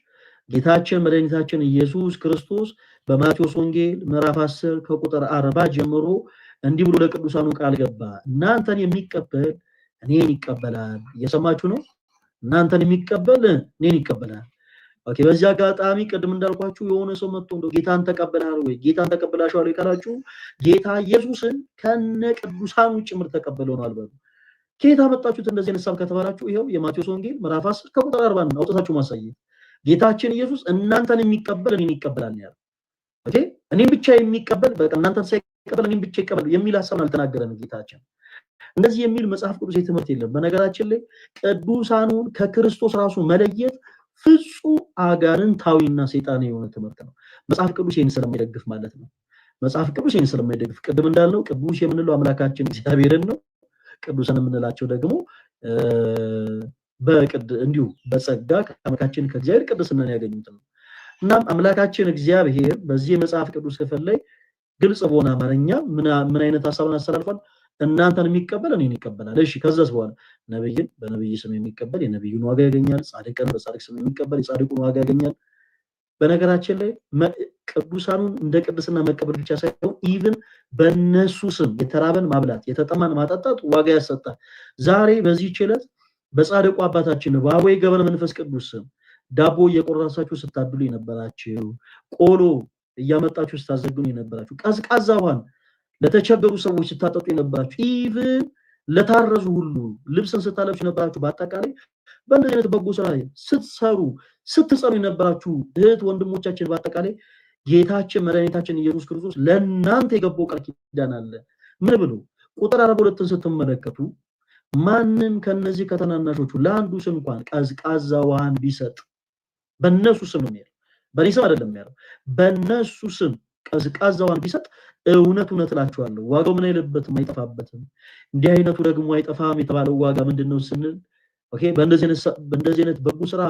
ጌታችን መድኃኒታችን ኢየሱስ ክርስቶስ በማቴዎስ ወንጌል ምዕራፍ 10 ከቁጥር 40 ጀምሮ እንዲህ ብሎ ለቅዱሳኑ ቃል ገባ። እናንተን የሚቀበል እኔን ይቀበላል። እየሰማችሁ ነው? እናንተን የሚቀበል እኔን ይቀበላል። ኦኬ በዚህ አጋጣሚ ቅድም እንዳልኳችሁ የሆነ ሰው መጥቶ እንደው ጌታን ተቀበላል ወይ ጌታን ተቀበላሽዋል ካላችሁ ጌታ ኢየሱስን ከነ ቅዱሳኑ ጭምር ተቀበለው ነው አልበሉ። ጌታ መጣችሁት እንደዚህ ነሳብ ከተባላችሁ ይሄው የማቴዎስ ወንጌል ምዕራፍ 10 ከቁጥር 40 አውጥታችሁ ማሳየት ጌታችን ኢየሱስ እናንተን የሚቀበል እኔን ይቀበላል ነው ያለው። ኦኬ እኔን ብቻ የሚቀበል በቃ እናንተን ሳይቀበል እኔን ብቻ ይቀበል የሚል ሐሳብ አልተናገረንም ጌታችን። እንደዚህ የሚል መጽሐፍ ቅዱስ ትምህርት የለም። በነገራችን ላይ ቅዱሳኑን ከክርስቶስ ራሱ መለየት ፍጹም አጋንንታዊና ሰይጣናዊ የሆነ ትምህርት ነው። መጽሐፍ ቅዱስ ይህን ስለማይደግፍ ማለት ነው። መጽሐፍ ቅዱስ ይህን ስለማይደግፍ ቅድም እንዳልነው ቅዱስ የምንለው አምላካችን እግዚአብሔርን ነው። ቅዱሳን የምንላቸው ደግሞ እንዲሁ በጸጋ ከአምላካችን ከእግዚአብሔር ቅድስናን ያገኙት ነው። እናም አምላካችን እግዚአብሔር በዚህ የመጽሐፍ ቅዱስ ክፍል ላይ ግልጽ በሆነ አማርኛ ምን አይነት ሐሳብን አስተላልፏል? እናንተን የሚቀበል እኔን ይቀበላል። እሺ ከዛስ በኋላ ነብይን በነብይ ስም የሚቀበል የነብዩን ዋጋ ያገኛል። ጻድቅን በጻድቅ ስም የሚቀበል የጻድቁን ዋጋ ያገኛል። በነገራችን ላይ ቅዱሳኑን እንደ ቅድስና መቀበል ብቻ ሳይሆን ኢቭን በእነሱ ስም የተራበን ማብላት የተጠማን ማጠጣት ዋጋ ያሰጣል። ዛሬ በዚህ ዕለት በጻድቁ አባታችን በአቡነ ገብረ መንፈስ ቅዱስ ስም ዳቦ እየቆረሳችሁ ስታድሉ የነበራችሁ፣ ቆሎ እያመጣችሁ ስታዘግኑ የነበራችሁ፣ ቀዝቃዛ ውሃን ለተቸገሩ ሰዎች ስታጠጡ የነበራችሁ፣ ኢቭን ለታረዙ ሁሉ ልብስን ስታለብሱ የነበራችሁ፣ በአጠቃላይ በእንደዚህ አይነት በጎ ስራ ስትጸሩ የነበራችሁ እህት ወንድሞቻችን በአጠቃላይ ጌታችን መድኃኒታችን ኢየሱስ ክርስቶስ ለእናንተ የገባው ቃል ኪዳን አለ። ምን ብሎ ቁጥር 42ን ስትመለከቱ ማንም ከነዚህ ከተናናሾቹ ለአንዱ እንኳን ቀዝቃዛ ውሃን ቢሰጥ በእነሱ ስም ነው የሚለው፣ በእኔ ስም አይደለም የሚለው፣ በእነሱ ስም ቀዝቃዛ ውሃን ቢሰጥ እውነት እላችኋለሁ ዋጋው ምን አይለበትም አይጠፋበትም። እንዲህ አይነቱ ደግሞ አይጠፋም የተባለው ዋጋ ምንድነው ስንል ኦኬ በእንደዚህ አይነት በጎ ስራ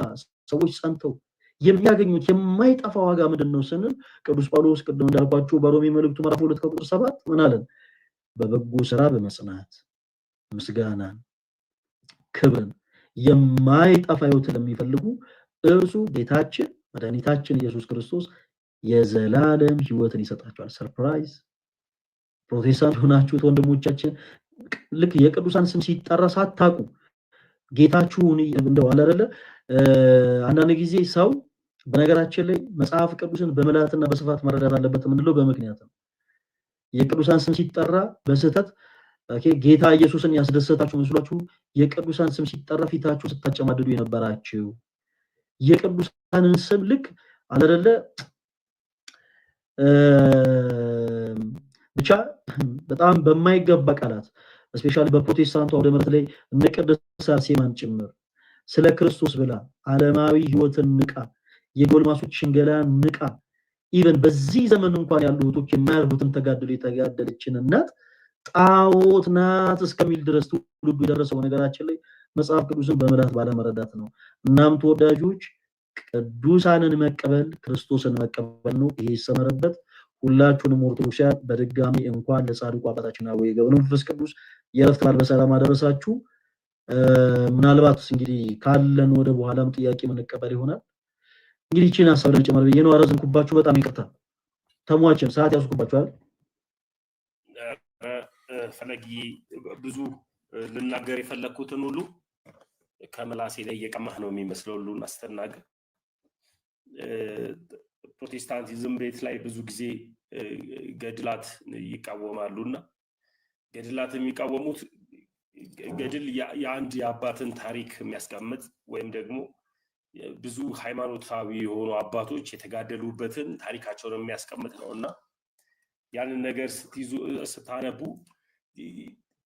ሰዎች ጸንተው የሚያገኙት የማይጠፋ ዋጋ ምንድነው ስንል ቅዱስ ጳውሎስ ቅድም እንዳልኳችሁ በሮሜ መልእክቱ ምዕራፍ 2 ከቁጥር 7 ምን አለን? በበጎ ስራ በመጽናት ምስጋናን ክብርን የማይጠፋ ሕይወት ለሚፈልጉ እርሱ ጌታችን መድኃኒታችን ኢየሱስ ክርስቶስ የዘላለም ሕይወትን ይሰጣቸዋል። ሰርፕራይዝ! ፕሮቴስታንት ሆናችሁት ወንድሞቻችን ልክ የቅዱሳን ስም ሲጠራ ሳታቁ ጌታችሁን እንደው አለ አይደለ አንዳንድ ጊዜ ሰው በነገራችን ላይ መጽሐፍ ቅዱስን በመላእክትና በስፋት መረዳት አለበት የምንለው በምክንያት ነው። የቅዱሳን ስም ሲጠራ በስህተት ኦኬ ጌታ ኢየሱስን ያስደሰታችሁ መስሏችሁ የቅዱሳን ስም ሲጠራ ፊታችሁ ስታጨማድዱ የነበራችሁ የቅዱሳንን ስም ልክ አለደለ ብቻ በጣም በማይገባ ቃላት ስፔሻሊ በፕሮቴስታንቱ አውደ ምሕረት ላይ እነ ቅድስት አርሴማን ጭምር ስለ ክርስቶስ ብላ ዓለማዊ ህይወትን ንቃ የጎልማሶች ሽንገላን ንቃ ኢቨን በዚህ ዘመን እንኳን ያሉ ወጦች የማያርጉትን ተጋድሎ የተጋደለችን እናት ጣዖት ናት እስከሚል ድረስ ትውልዱ የደረሰው ነገራችን ላይ መጽሐፍ ቅዱስን በመዳት ባለመረዳት ነው። እናም ተወዳጆች ቅዱሳንን መቀበል ክርስቶስን መቀበል ነው። ይሄ ይሰመረበት። ሁላችሁንም ኦርቶዶክሳውያን በድጋሚ እንኳን ለጻድቁ አባታችን አቡነ ገብረ መንፈስ ቅዱስ የዕረፍት በዓል በሰላም አደረሳችሁ። ምናልባት እንግዲህ ካለን ወደ በኋላም ጥያቄ መነቀበል ይሆናል። እንግዲህ እቺን ሐሳብ ለመጨመር ብዬ ነው። አረዝንኩባችሁ፣ በጣም ይቅርታ። ተሟችን ሰዓት ያስኩባችኋል። ፈለጊ ብዙ ልናገር የፈለኩትን ሁሉ ከመላሴ ላይ እየቀማህ ነው የሚመስለው ሁሉን አስተናገር። ፕሮቴስታንቲዝም ቤት ላይ ብዙ ጊዜ ገድላት ይቃወማሉና ገድላት የሚቃወሙት ገድል የአንድ የአባትን ታሪክ የሚያስቀምጥ ወይም ደግሞ ብዙ ሃይማኖታዊ የሆኑ አባቶች የተጋደሉበትን ታሪካቸውን የሚያስቀምጥ ነውና ያንን ነገር ስታነቡ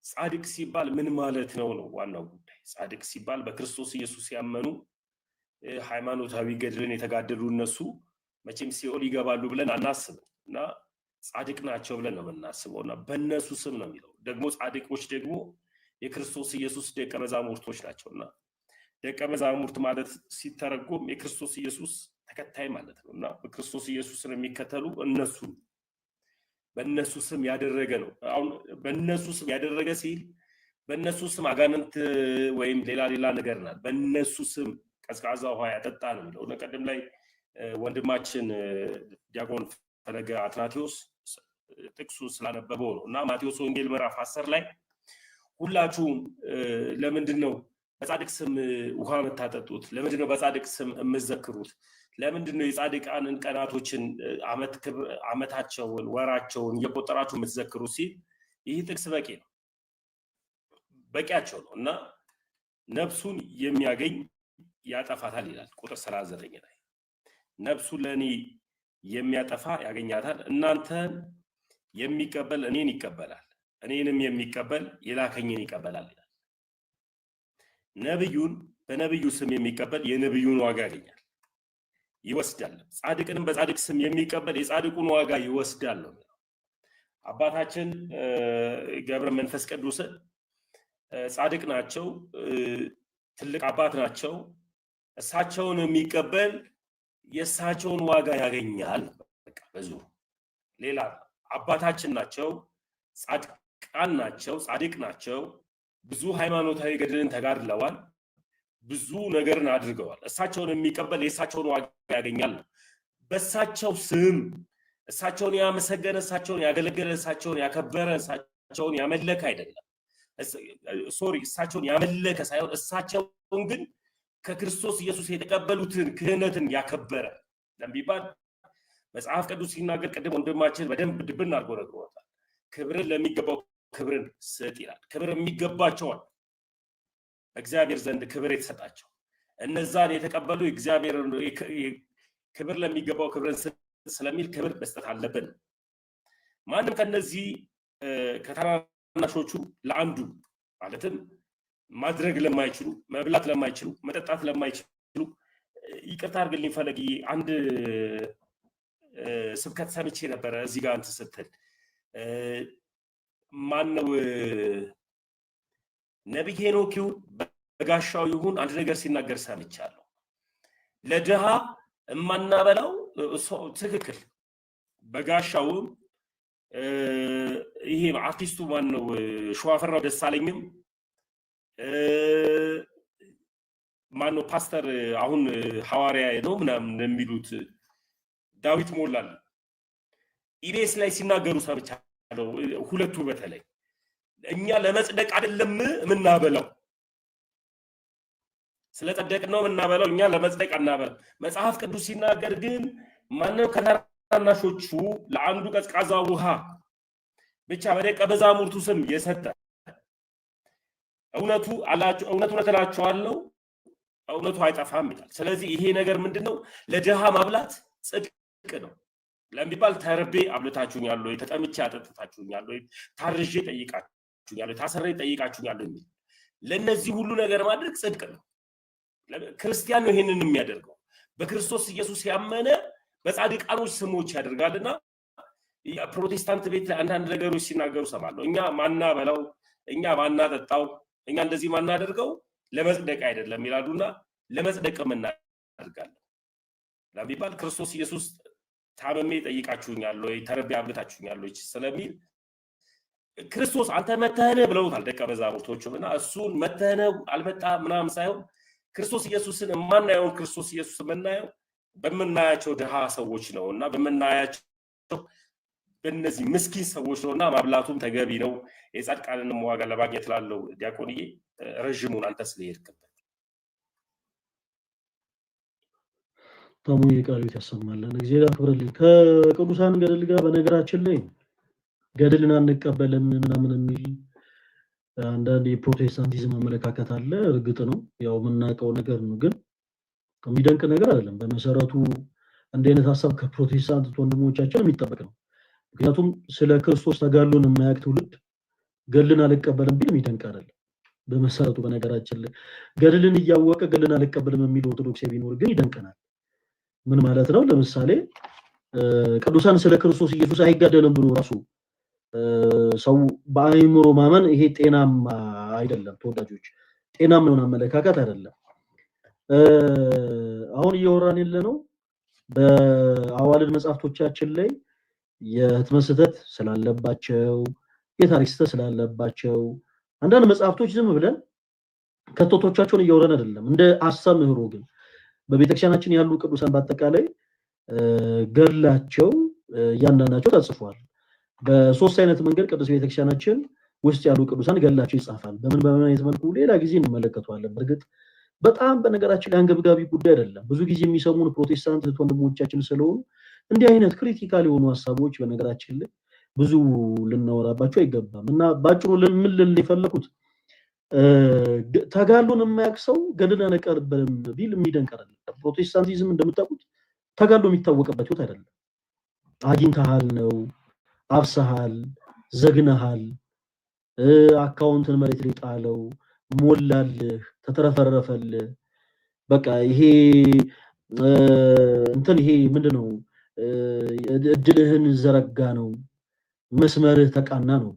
ጻድቅ ሲባል ምን ማለት ነው ዋናው ጉዳይ። ጻድቅ ሲባል በክርስቶስ ኢየሱስ ያመኑ ሃይማኖታዊ ገድልን የተጋደሉ እነሱ መቼም ሲኦል ይገባሉ ብለን አናስብም እና ጻድቅ ናቸው ብለን ነው የምናስበውና በእነሱ ስም ነው የሚለው። ደግሞ ጻድቆች ደግሞ የክርስቶስ ኢየሱስ ደቀ መዛሙርቶች ናቸውና ደቀ መዛሙርት ማለት ሲተረጎም የክርስቶስ ኢየሱስ ተከታይ ማለት ነውና በክርስቶስ ኢየሱስን የሚከተሉ እነሱ በእነሱ ስም ያደረገ ነው። አሁን በእነሱ ስም ያደረገ ሲል በእነሱ ስም አጋንንት ወይም ሌላ ነገር ናት። በእነሱ ስም ቀዝቃዛ ውሃ ያጠጣ ነው የሚለው። ቀደም ላይ ወንድማችን ዲያቆን ፈለገ አትናቴዎስ ጥቅሱ ስላነበበው ነው እና ማቴዎስ ወንጌል ምዕራፍ 10 ላይ ሁላችሁም ለምንድን ነው በጻድቅ ስም ውሃ የምታጠጡት? ለምንድን ነው በጻድቅ ስም የምትዘክሩት? ለምንድን ነው የጻድቃንን ቀናቶችን ዓመታቸውን ወራቸውን እየቆጠራችሁ የምትዘክሩት ሲል ይህ ጥቅስ በቂ ነው፣ በቂያቸው ነው እና ነፍሱን የሚያገኝ ያጠፋታል ይላል ቁጥር 39 ላይ። ነፍሱን ለእኔ የሚያጠፋ ያገኛታል፣ እናንተን የሚቀበል እኔን ይቀበላል፣ እኔንም የሚቀበል የላከኝን ይቀበላል ይላል። ነብዩን በነብዩ ስም የሚቀበል የነብዩን ዋጋ ያገኛል ይወስዳል። ጻድቅንም በጻድቅ ስም የሚቀበል የጻድቁን ዋጋ ይወስዳል ነው። አባታችን ገብረ መንፈስ ቅዱስ ጻድቅ ናቸው፣ ትልቅ አባት ናቸው። እሳቸውን የሚቀበል የእሳቸውን ዋጋ ያገኛል። በቃ ብዙ ሌላ አባታችን ናቸው፣ ጻድቃን ናቸው፣ ጻድቅ ናቸው። ብዙ ሃይማኖታዊ ገድልን ተጋድለዋል፣ ብዙ ነገርን አድርገዋል። እሳቸውን የሚቀበል የእሳቸውን ዋጋ ያገኛል። በእሳቸው ስም እሳቸውን ያመሰገነ፣ እሳቸውን ያገለገለ፣ እሳቸውን ያከበረ፣ እሳቸውን ያመለከ አይደለም። እሳቸውን ያመለከ ሳይሆን እሳቸውን ግን ከክርስቶስ ኢየሱስ የተቀበሉትን ክህነትን ያከበረ ለሚባል መጽሐፍ ቅዱስ ሲናገር ቅድም ወንድማችን በደንብ ድብን አድርጎ ነግሮታል። ክብርን ለሚገባው ክብርን ስጥ ይላል። ክብር የሚገባቸዋል እግዚአብሔር ዘንድ ክብር የተሰጣቸው እነዛን የተቀበሉ እግዚአብሔር ክብር ለሚገባው ክብርን ስጥ ስለሚል ክብር መስጠት አለብን። ማንም ከነዚህ ከተናናሾቹ ለአንዱ ማለትም ማድረግ ለማይችሉ፣ መብላት ለማይችሉ፣ መጠጣት ለማይችሉ ይቅርታ አድርግልኝ ፈለጊ፣ አንድ ስብከት ሰምቼ ነበረ እዚህ ጋር እንትን ስትል ማነው ነብይ ሄኖክ ይሁን በጋሻው ይሁን አንድ ነገር ሲናገር ሰምቻለሁ። ለድሃ የማናበላው ትክክል። በጋሻውም ይሄ አርቲስቱ ማነው ሸዋፈራው ደሳለኝም ማነው ፓስተር አሁን ሐዋርያ ነው ምናምን የሚሉት ዳዊት ሞላል ኢቢኤስ ላይ ሲናገሩ ሰምቻለሁ። ሁለቱ በተለይ እኛ ለመጽደቅ አይደለም የምናበላው፣ ስለጸደቅ ነው የምናበላው። እኛ ለመጽደቅ አናበላም። መጽሐፍ ቅዱስ ሲናገር ግን ማነው ከታናናሾቹ ለአንዱ ቀዝቃዛ ውሃ ብቻ በደቀ መዛሙርቱ ስም የሰጠ እውነት እላችኋለሁ እውነቱ አይጠፋም ይላል። ስለዚህ ይሄ ነገር ምንድነው? ለድሃ ማብላት ጽድቅ ነው ለሚባል ተርቤ አብልታችሁኛል ወይ፣ ተጠምቼ አጠጥታችሁኛል ወይ፣ ታርዤ ጠይቃችሁኛል ወይ፣ ታስሬ ጠይቃችሁኛል የሚል ለነዚህ ሁሉ ነገር ማድረግ ጽድቅ ነው። ክርስቲያን ነው ይሄንን የሚያደርገው። በክርስቶስ ኢየሱስ ያመነ በጻድቃኖች ስሞች ያደርጋልና ፕሮቴስታንት ቤት አንዳንድ ነገሮች ሲናገሩ ሰማለሁ። እኛ ማና በላው፣ እኛ ማና ጠጣው፣ እኛ እንደዚህ ማናደርገው ለመጽደቅ አይደለም ይላሉና ለመጽደቅ እናደርጋለን ለሚባል ክርስቶስ ኢየሱስ ታመሜ ጠይቃችሁኛል ወይ፣ ተርቤ አብልታችሁኛል ወይ ስለሚል ክርስቶስ አንተ መተህነ ብለውታል ደቀ መዛሙርቶቹና እሱን መተህነ አልመጣ ምናምን ሳይሆን ክርስቶስ ኢየሱስን የማናየውን ክርስቶስ ኢየሱስ የምናየው በምናያቸው ድሃ ሰዎች ነውና በምናያቸው በእነዚህ ምስኪን ሰዎች ነውና ማብላቱም ተገቢ ነው። የጻድቃንንም ዋጋ ለማግኘት ላለው ዲያቆንዬ ረጅሙን አንተ ስለሄድክበት ታሙ የቃሉት ያሰማልን እግዚአብሔር ያክብርልኝ። ከቅዱሳን ገድል ጋር በነገራችን ላይ ገድልን አንቀበልም ምናምን የሚል አንዳንድ የፕሮቴስታንቲዝም አመለካከት አለ። እርግጥ ነው ያው የምናውቀው ነገር ነው፣ ግን የሚደንቅ ነገር አይደለም። በመሰረቱ እንደ አይነት ሐሳብ ከፕሮቴስታንት ወንድሞቻችን የሚጠበቅ ነው። ምክንያቱም ስለ ክርስቶስ ተጋድሎን የማያውቅ ትውልድ ገድልን አልቀበልም ቢል የሚደንቅ አይደለም። በመሰረቱ በነገራችን ላይ ገድልን እያወቀ ገድልን አልቀበልም የሚል ኦርቶዶክስ ቢኖር ግን ይደንቀናል። ምን ማለት ነው? ለምሳሌ ቅዱሳን ስለ ክርስቶስ ኢየሱስ አይጋደልም ብሎ ራሱ ሰው በአይምሮ ማመን ይሄ ጤናማ አይደለም። ተወዳጆች ጤናማ የሆነ አመለካከት አይደለም። አሁን እያወራን ያለነው በአዋልድ መጽሐፍቶቻችን ላይ የህትመት ስህተት ስላለባቸው፣ የታሪክ ስህተት ስላለባቸው አንዳንድ መጽሐፍቶች ዝም ብለን ከቶቶቻቸውን እያወራን አይደለም። እንደ አስተምህሮ ግን በቤተክርስቲያናችን ያሉ ቅዱሳን በአጠቃላይ ገድላቸው እያንዳንዳቸው ተጽፏል። በሶስት አይነት መንገድ ቅዱስ ቤተክርስቲያናችን ውስጥ ያሉ ቅዱሳን ገድላቸው ይጻፋል። በምን አይነት መልኩ ሌላ ጊዜ እንመለከተዋለን። በእርግጥ በጣም በነገራችን ላይ አንገብጋቢ ጉዳይ አይደለም። ብዙ ጊዜ የሚሰሙን ፕሮቴስታንት ወንድሞቻችን ስለሆኑ እንዲህ አይነት ክሪቲካል የሆኑ ሐሳቦች በነገራችን ላይ ብዙ ልናወራባቸው አይገባም እና ባጭሩ ምን ልል የፈለኩት ተጋድሎን የማያውቅ ሰው ገድልን አንቀበልም ቢል የሚደንቅ አይደለም። ፕሮቴስታንቲዝም እንደምታውቁት ተጋድሎ የሚታወቅበት ህይወት አይደለም። አግኝተሃል ነው፣ አብሰሃል፣ ዘግነሃል፣ አካውንትን መሬት ላይ ጣለው፣ ሞላልህ፣ ተተረፈረፈልህ፣ በቃ ይሄ ይሄ ምንድነው እድልህን ዘረጋ ነው፣ መስመርህ ተቃና ነው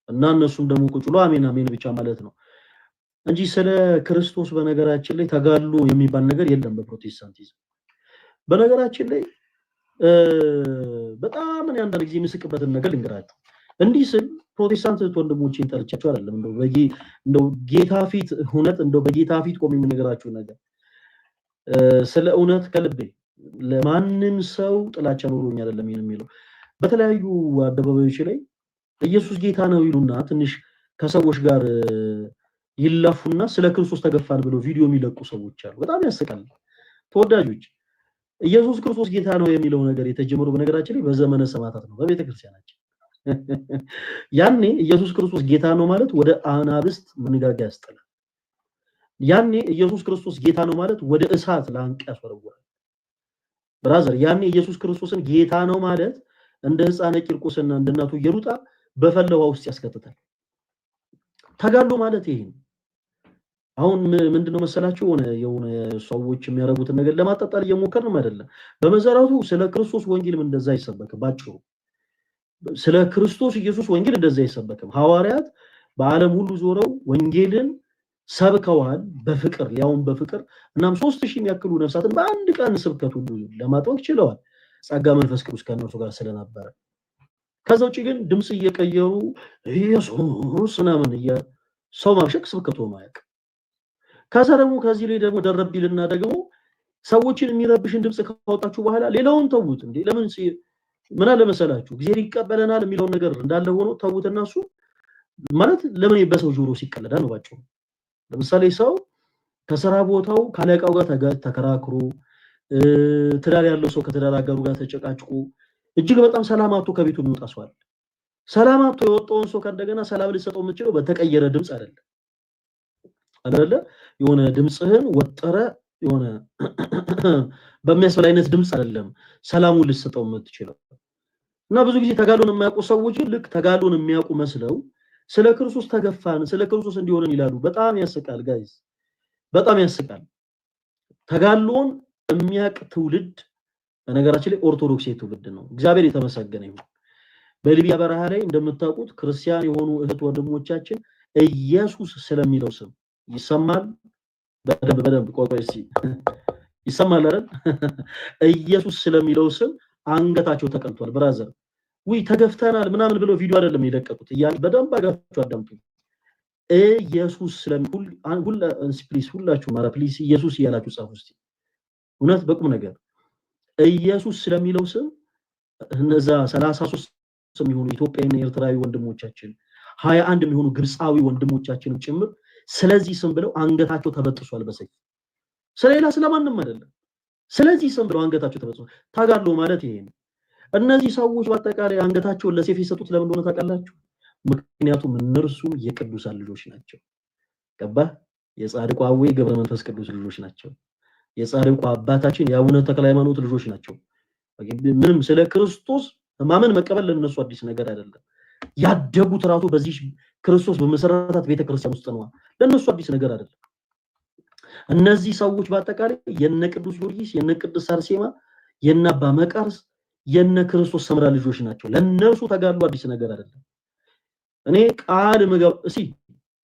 እና እነሱም ደግሞ ቁጭ ብሎ አሜን አሜን ብቻ ማለት ነው እንጂ ስለ ክርስቶስ በነገራችን ላይ ተጋድሎ የሚባል ነገር የለም በፕሮቴስታንቲዝም። በነገራችን ላይ በጣም እኔ አንዳንድ ጊዜ የምስቅበትን ነገር ልንገራችሁ። እንዲህ ስል ፕሮቴስታንት ወንድሞቼን ጠርቻቸው አይደለም፣ እንደው ጌታ ፊት እውነት እንደው በጌታ ፊት ቆሜ የምነግራችሁ ነገር ስለ እውነት ከልቤ ለማንም ሰው ጥላቻ ኖሮኝ አይደለም ይሄን የሚለው። በተለያዩ አደባባዮች ላይ ኢየሱስ ጌታ ነው ይሉና ትንሽ ከሰዎች ጋር ይላፉና ስለ ክርስቶስ ተገፋን ብለው ቪዲዮ የሚለቁ ሰዎች አሉ። በጣም ያስቃል። ተወዳጆች ኢየሱስ ክርስቶስ ጌታ ነው የሚለው ነገር የተጀመረው በነገራችን ላይ በዘመነ ሰማዕታት ነው በቤተክርስቲያናችን። ያኔ ኢየሱስ ክርስቶስ ጌታ ነው ማለት ወደ አናብስት መንጋጋ ያስጠላል። ያኔ ኢየሱስ ክርስቶስ ጌታ ነው ማለት ወደ እሳት ላንቃ ያስወረውራል። ብራዘር ያኔ ኢየሱስ ክርስቶስን ጌታ ነው ማለት እንደ ሕፃነ ቂርቆስና እንደ እናቱ ኢየሩጣ በፈለዋ ውስጥ ያስከትታል። ተጋድሎ ማለት ይሄ ነው። አሁን ምንድነው መሰላችሁ የሆነ ሰዎች የሚያረጉትን ነገር ለማጣጣል እየሞከርን አይደለም። በመሰረቱ ስለ ክርስቶስ ወንጌል እንደዛ አይሰበክም። ባጭሩ ስለ ክርስቶስ ኢየሱስ ወንጌል እንደዛ አይሰበክም። ሐዋርያት በዓለም ሁሉ ዞረው ወንጌልን ሰብከዋል በፍቅር ያውን በፍቅር እናም 3000 የሚያክሉ ነፍሳትን በአንድ ቀን ስብከት ሁሉ ለማጥወቅ ችለዋል። ጸጋ መንፈስ ቅዱስ ከነሱ ጋር ስለነበረ። ከዛ ውጪ ግን ድምጽ እየቀየሩ ኢየሱስ ምናምን ሰው ማብሸቅ ስብከቱ ማያቅ። ከዛ ደግሞ ከዚህ ላይ ደግሞ ደረብይልና ደግሞ ሰዎችን የሚረብሽን ድምጽ ካወጣችሁ በኋላ ሌላውን ተውት እንዴ። ለምን ምን አለ መሰላችሁ እግዚአብሔር ይቀበለናል የሚለው ነገር እንዳለ ሆኖ ተውትና እሱ ማለት ለምን በሰው ጆሮ ሲቀለዳ ነው ባጭሩ። ለምሳሌ ሰው ከሥራ ቦታው ካለቃው ጋር ተከራክሮ ትዳር ያለው ሰው ከትዳር አጋሩ ጋር ተጨቃጭቆ እጅግ በጣም ሰላማቱ ከቤቱ የሚወጣ ሰው አለ። ሰላማቱ የወጣውን ሰው ከእንደገና ሰላም ሊሰጠው የምትችለው በተቀየረ ድምጽ አይደለም። አይደለ የሆነ ድምጽህን ወጠረ የሆነ በሚያስበላ አይነት ድምጽ አይደለም ሰላሙን ልትሰጠው የምትችለው እና ብዙ ጊዜ ተጋድሎን የማያውቁ ሰዎች ልክ ተጋድሎን የሚያውቁ መስለው ስለ ክርስቶስ ተገፋን ስለ ክርስቶስ እንዲሆነን ይላሉ በጣም ያስቃል ጋይስ በጣም ያስቃል ተጋድሎን የሚያውቅ ትውልድ በነገራችን ላይ ኦርቶዶክስ ትውልድ ነው እግዚአብሔር የተመሰገነ ይሁን በሊቢያ በረሃ ላይ እንደምታውቁት ክርስቲያን የሆኑ እህት ወንድሞቻችን ኢየሱስ ስለሚለው ስም ይሰማል በደንብ ቆቆይሲ ይሰማል አይደል ኢየሱስ ስለሚለው ስም አንገታቸው ተቀልቷል ብራዘር ወይ ተገፍተናል ምናምን ብለው ቪዲዮ አይደለም የለቀቁት ያን በደንብ አጋፍታችሁ አዳምጡ ኢየሱስ ስለሚል ፕሊስ ሁላችሁ ማራ ፕሊስ ኢየሱስ ይያላችሁ ጻፉ እስቲ እውነት በቁም ነገር ኢየሱስ ስለሚለው ስም እነዛ 33 የሚሆኑ ኢትዮጵያና ኤርትራዊ ወንድሞቻችን 21 የሚሆኑ ግብጻዊ ወንድሞቻችንም ጭምር ስለዚህ ስም ብለው አንገታቸው ተበጥሷል በሰይፍ ስለሌላ ስለማንም አይደለም ስለዚህ ስም ብለው አንገታቸው ተበጥሷል ታጋድሎ ማለት ይሄ ነው እነዚህ ሰዎች በአጠቃላይ አንገታቸውን ለሰይፍ የሰጡት ለምን እንደሆነ ታውቃላችሁ ምክንያቱም እነርሱ የቅዱሳን ልጆች ናቸው ገባ የጻድቁ አዌ ገብረ መንፈስ ቅዱስ ልጆች ናቸው የጻድቁ አባታችን የአቡነ ተክለ ሃይማኖት ልጆች ናቸው ምንም ስለ ክርስቶስ ማመን መቀበል ለነሱ አዲስ ነገር አይደለም ያደጉት ራሱ በዚህ ክርስቶስ በመሰረታት ቤተክርስቲያን ውስጥ ነው ለነሱ አዲስ ነገር አይደለም እነዚህ ሰዎች በአጠቃላይ የነ ቅዱስ ጊዮርጊስ የነ ቅዱስ አርሴማ የነ አባ መቃርስ የነ ክርስቶስ ሰምራ ልጆች ናቸው ለነሱ ተጋድሎ አዲስ ነገር አይደለም እኔ ቃል መገብ እሺ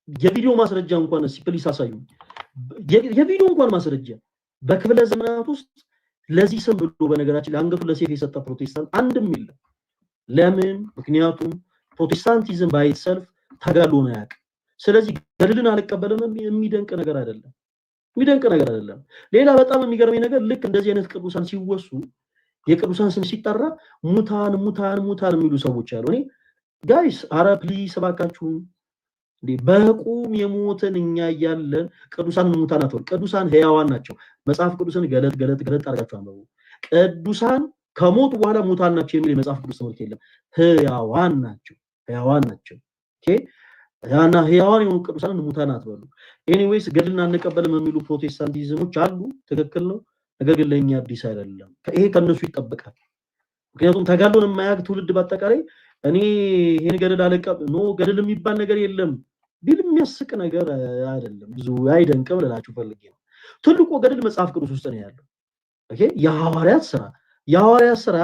የቪዲዮ ማስረጃ እንኳን እሺ ፕሊስ አሳዩ የቪዲዮ እንኳን ማስረጃ በክፍለ ዘመናት ውስጥ ለዚህ ስም ብሎ በነገራችን አንገቱ ለሰይፍ የሰጠ ፕሮቴስታንት አንድም የለም ለምን ምክንያቱም ፕሮቴስታንቲዝም ባይሰልፍ ተጋድሎ ነው ያቅ ስለዚህ ገድልን አልቀበለም የሚደንቅ ነገር አይደለም ሌላ በጣም የሚገርመኝ ነገር ልክ እንደዚህ አይነት ቅዱሳን ሲወሱ የቅዱሳን ስም ሲጠራ ሙታን የሚሉ ሰዎች አሉ እኔ ጋይስ አረ ፕሊስ ባካችሁ እንዴ በቁም የሞተን እኛ ያያለን ቅዱሳን ሙታን አትወር ቅዱሳን ህያዋን ናቸው መጽሐፍ ቅዱስን ገለጥ አድርጋችሁ አንብቡ ቅዱሳን ከሞት በኋላ ሙታን ናቸው የሚል መጽሐፍ ቅዱስ ትምህርት የለም ህያዋን ናቸው ኦኬ ያና ህያዋን የሆኑ ቅዱሳን ሙታን አትበሉ ኤኒዌይስ ገድልና አንቀበልም የሚሉ ፕሮቴስታንቲዝሞች አሉ ትክክል ነው ነገር ግን ለኛ አዲስ አይደለም ይሄ ከነሱ ይጠበቃል ምክንያቱም ተጋድሎን የማያውቅ ትውልድ በአጠቃላይ እኔ ይሄን ገድል አለቀብ ገድል የሚባል ነገር የለም ቢል የሚያስቅ ነገር አይደለም ብዙ አይደንቅም ልላችሁ ፈልጌ ነው ትልቁ ገድል መጽሐፍ ቅዱስ ውስጥ ነው ያለው ኦኬ የሐዋርያት ሥራ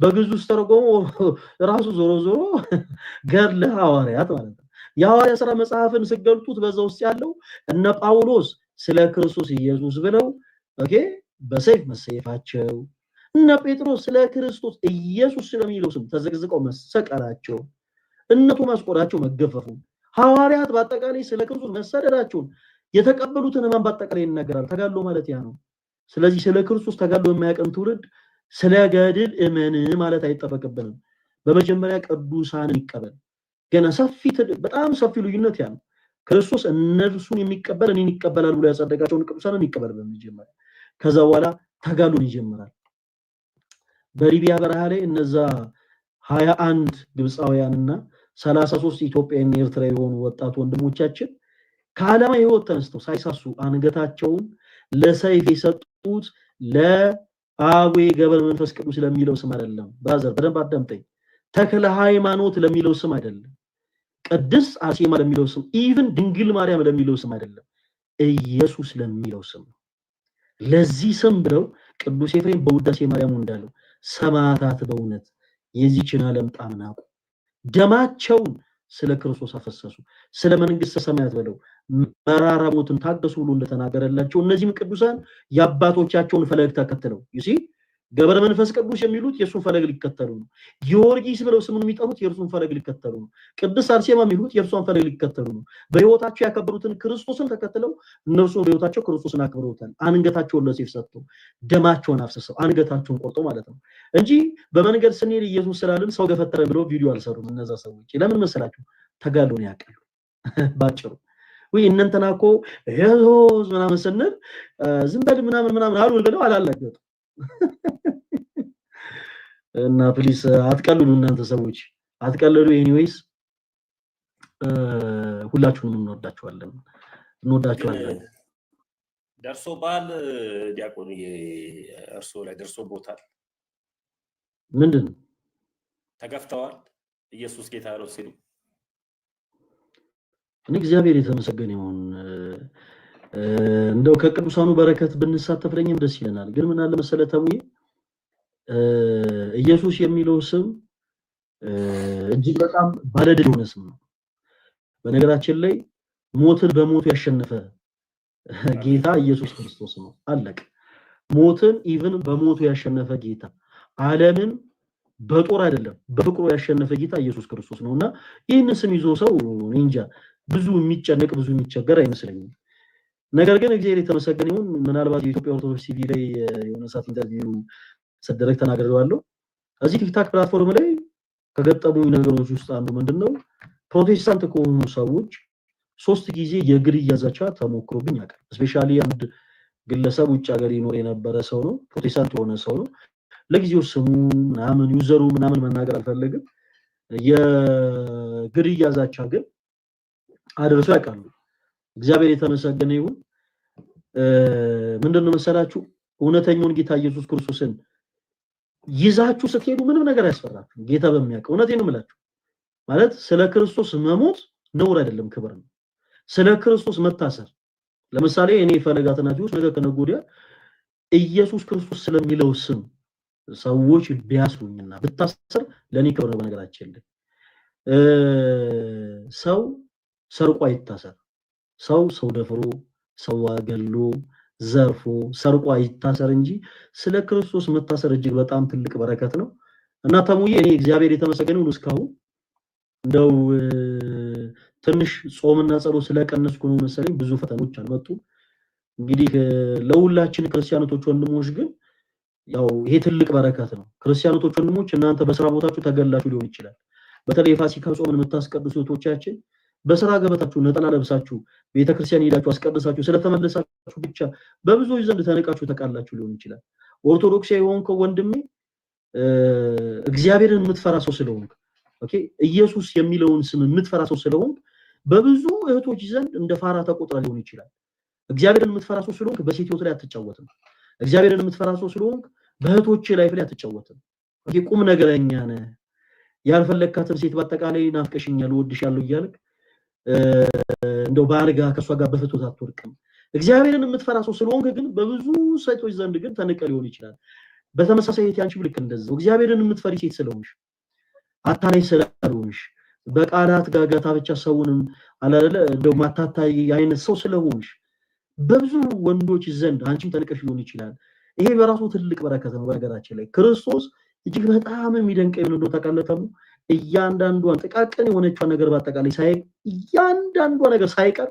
በግዕዝ ውስጥ ተረጎሞ ራሱ ዞሮ ገድለ ሐዋርያት ማለት ነው የሐዋርያት ሥራ መጽሐፍን ሲገልጡት በዛ ውስጥ ያለው እነ ጳውሎስ ስለ ክርስቶስ ኢየሱስ ብለው ኦኬ በሰይፍ መሰየፋቸው እነ ጴጥሮስ ስለ ክርስቶስ ኢየሱስ ስለሚለው ስም ተዘግዝቀው መሰቀላቸው እነ ቶማስ ቆዳቸው መገፈፉ ሐዋርያት በአጠቃላይ ስለ ክርስቶስ መሰደዳቸው የተቀበሉትን ማን በአጠቃላይ ይናገራል ተጋድሎ ማለት ያ ነው ስለዚህ ስለ ክርስቶስ ተጋድሎ የማያቀን ትውልድ ስለ ገድል እመን ማለት አይጠበቅብንም በመጀመሪያ ቅዱሳንን ይቀበል ገና በጣም ሰፊ ልዩነት ያ ነው ክርስቶስ እነርሱን የሚቀበል እኔን ይቀበላል ብሎ ያጸደቃቸውን ቅዱሳንን ይቀበል በመጀመሪያ ከዛ በኋላ ተጋድሎን ይጀምራል በሊቢያ በረሃ ላይ እነዛ 21 ግብጻውያንና 33 ኢትዮጵያና ኤርትራ የሆኑ ወጣት ወንድሞቻችን ከዓለማ ህይወት ተነስተው ሳይሳሱ አንገታቸውን ለሰይፍ የሰጡት ለአዌ ገብረ መንፈስ ቅዱስ ለሚለው ስም አይደለም ብራዘር በደንብ አዳምጠኝ ተክለ ሃይማኖት ለሚለው ስም አይደለም ቅድስ አርሴማ ለሚለው ስም ኢቭን ድንግል ማርያም ለሚለው ስም አይደለም ኢየሱስ ለሚለው ስም ለዚህ ስም ብለው ቅዱስ ኤፍሬም በውዳሴ ማርያም እንዳለው ሰማዕታት በእውነት የዚህችን ዓለም ጣምናቁ ደማቸውን ስለ ክርስቶስ አፈሰሱ ስለ መንግስተ ሰማያት ብለው መራራ ሞትን ታገሱ ብሎ እንደተናገረላቸው እነዚህም ቅዱሳን ያባቶቻቸውን ፈለግ ተከተለው ይሲ ገብረ መንፈስ ቅዱስ የሚሉት የሱን ፈለግ ሊከተሉ ነው ጊዮርጊስ ብለው ስሙን የሚጠሩት የርሱን ፈለግ ሊከተሉ ነው ቅዱስ አርሴማ የሚሉት የርሱን ፈለግ ሊከተሉ ነው በህይወታቸው ያከበሩትን ክርስቶስን ተከትለው እነርሱ በህይወታቸው ክርስቶስን አክብረውታል አንገታቸውን ለሰይፍ ሰጥተው ደማቸውን አፍስሰው አንገታቸውን ቆርጠው ማለት ነው እንጂ በመንገድ ስንሄድ ኢየሱስ ስላልን ሰው ገፈተረ ብለው ቪዲዮ አልሰሩም እነዛ ሰዎች ለምን መሰላችሁ ተጋድሎን ያውቃሉ ባጭሩ ወይ እናንተናኮ ኢየሱስ ምናምን ስንል ዝም በል ምናምን አሉ ብለው አላላገጡ እና ፕሊስ አትቀልሉ እናንተ ሰዎች አትቀልሉ ኤኒዌይስ ሁላችሁንም እንወዳችኋለን እንወዳችኋለን። ደርሶ ባል ዲያቆን እርሶ ላይ ደርሶ ቦታል ምንድን ተገፍተዋል ኢየሱስ ጌታ ነው ሲሉ እኔ እግዚአብሔር የተመሰገነ ይሁን። እንደው ከቅዱሳኑ በረከት ብንሳተፍ ለኛም ደስ ይለናል። ግን ምን አለ መሰለህ ተሙዬ ኢየሱስ የሚለው ስም እጅግ በጣም ባለድል የሆነ ስም ነው። በነገራችን ላይ ሞትን በሞቱ ያሸነፈ ጌታ ኢየሱስ ክርስቶስ ነው። አለቀ። ሞትን ኢቭን በሞቱ ያሸነፈ ጌታ፣ ዓለምን በጦር አይደለም በፍቅሩ ያሸነፈ ጌታ ኢየሱስ ክርስቶስ ነውና ይህንን ስም ይዞ ሰው እንጃ ብዙ የሚጨነቅ ብዙ የሚቸገር አይመስለኝም። ነገር ግን እግዚአብሔር የተመሰገነ ይሁን። ምናልባት የኢትዮጵያ ኦርቶዶክስ ቲቪ ላይ የሆነ ሰዓት ኢንተርቪው ሰደረክ ተናግሬዋለሁ። እዚህ ቲክታክ ፕላትፎርም ላይ ከገጠሙኝ ነገሮች ውስጥ አንዱ ምንድነው ፕሮቴስታንት ከሆኑ ሰዎች 3 ጊዜ የግድያ ዛቻ ተሞክሮብኝ ያውቃል። ስፔሻሊ አንድ ግለሰብ ውጭ ሀገር ይኖር የነበረ ሰው ነው፣ ፕሮቴስታንት የሆነ ሰው ነው። ለጊዜው ስሙ ምናምን ዩዘሩ ምናምን መናገር አልፈልግም። የግድያ ዛቻ ግን አደረሱ ያውቃሉ። እግዚአብሔር የተመሰገነ ይሁን። ምንድነው መሰላችሁ እውነተኛውን ጌታ ኢየሱስ ክርስቶስን ይዛችሁ ስትሄዱ ምንም ነገር አያስፈራችሁ። ጌታ በሚያውቀው እውነቴን ነው የምላችሁ። ማለት ስለ ክርስቶስ መሞት ነውር አይደለም፣ ክብር ነው። ስለ ክርስቶስ መታሰር ለምሳሌ እኔ ፈለጋተናጆች ነገ ከነገ ወዲያ ኢየሱስ ክርስቶስ ስለሚለው ስም ሰዎች ቢያስሩኝና ብታሰር ለኔ ክብር ነው። በነገራችን ላይ ሰው ሰርቆ አይታሰር። ሰው ደፍሮ ሰው ገሎ ዘርፎ ሰርቆ አይታሰር እንጂ ስለ ክርስቶስ መታሰር እጅግ በጣም ትልቅ በረከት ነው። እና ተሙዬ እኔ እግዚአብሔር የተመሰገነ ይሁን እስካሁን እንደው ትንሽ ጾምና ጸሎት ስለቀነስኩ ነው መሰለኝ ብዙ ፈተኖች አልመጡም። እንግዲህ ለሁላችን ክርስቲያኖች ወንድሞች ግን ያው ይሄ ትልቅ በረከት ነው። ክርስቲያኖች ወንድሞች እናንተ በስራ ቦታችሁ ተገላችሁ ሊሆን ይችላል። በተለይ የፋሲካ ጾምን የምታስቀድሱ እህቶቻችን በስራ ገበታችሁ ነጠላ ለብሳችሁ ቤተክርስቲያን ሄዳችሁ አስቀድሳችሁ ስለተመለሳችሁ ብቻ በብዙዎች ዘንድ ተነቃችሁ ተቃላችሁ ሊሆን ይችላል። ኦርቶዶክሳዊ የሆንከው ወንድሜ እግዚአብሔርን የምትፈራ ሰው ስለሆንክ ኦኬ ኢየሱስ የሚለውን ስም የምትፈራ ሰው ስለሆንክ በብዙ እህቶች ዘንድ እንደ ፋራ ተቆጥራ ሊሆን ይችላል። እግዚአብሔርን የምትፈራ ሰው ስለሆንክ በሴት ህይወት ላይ አትጫወትም። እግዚአብሔርን የምትፈራ ሰው ስለሆንክ በእህቶች ላይፍ ላይ አትጫወትም። ኦኬ ቁም ነገረኛ ነህ። ያልፈለካትን ሴት በአጠቃላይ ናፍቀሽኛል ወድሻለሁ እያልክ እንደው ባልጋ ከሷ ጋር በፍቶት አትወርቅም። እግዚአብሔርን የምትፈራ ሰው ስለሆንክ ግን በብዙ ሴቶች ዘንድ ግን ተነቀ ሊሆን ይችላል። በተመሳሳይ ያንቺ ልክ እንደዛው እግዚአብሔርን የምትፈሪ ሴት ስለሆንሽ አታላይ ስለሆንሽ በቃላት ጋጋታ ብቻ ሰውንም አላለ እንደው ማታታይ አይነት ሰው ስለሆንሽ በብዙ ወንዶች ዘንድ አንቺም ተነቀሽ ሊሆን ይችላል። ይሄ በራሱ ትልቅ በረከት ነው። በነገራችን ላይ ክርስቶስ እጅግ በጣም የሚደንቀኝ ምን እንደው ተቃለተሙ እያንዳንዷን ጥቃቅን የሆነችው ነገር በአጠቃላይ እያንዳንዷ ነገር ሳይቀር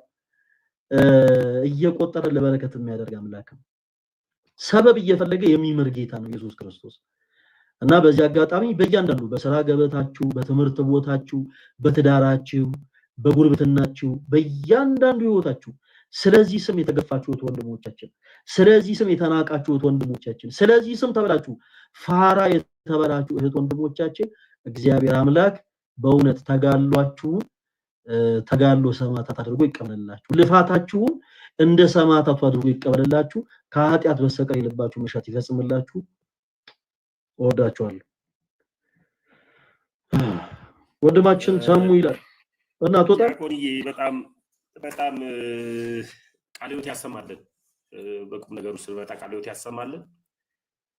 እየቆጠረ ለበረከት የሚያደርግ አምላክ ነው። ሰበብ እየፈለገ የሚምር ጌታ ነው ኢየሱስ ክርስቶስ። እና በዚህ አጋጣሚ በእያንዳንዱ በስራ ገበታችሁ፣ በትምህርት ቦታችሁ፣ በትዳራችሁ፣ በጉርብትናችሁ፣ በእያንዳንዱ ህይወታችሁ ስለዚህ ስም የተገፋችሁት ወንድሞቻችን፣ ስለዚህ ስም የተናቃችሁት ወንድሞቻችን፣ ስለዚህ ስም ተበላችሁ ፋራ የተበላችሁ እህት ወንድሞቻችን እግዚአብሔር አምላክ በእውነት ተጋሎ ሰማዕታት አድርጎ ይቀበልላችሁ። ልፋታችሁን እንደ ሰማዕታቱ አድርጎ ይቀበልላችሁ። ከኃጢአት በስተቀር የልባችሁ መሻት ይፈጽምላችሁ። ወዳችኋለሁ። ወንድማችን ሰሙ ይላል እና ተወጣ በጣም በጣም ቃልዮት ያሰማልን። በቁም ነገሩ ስለመጣ ቃልዮት ያሰማልን።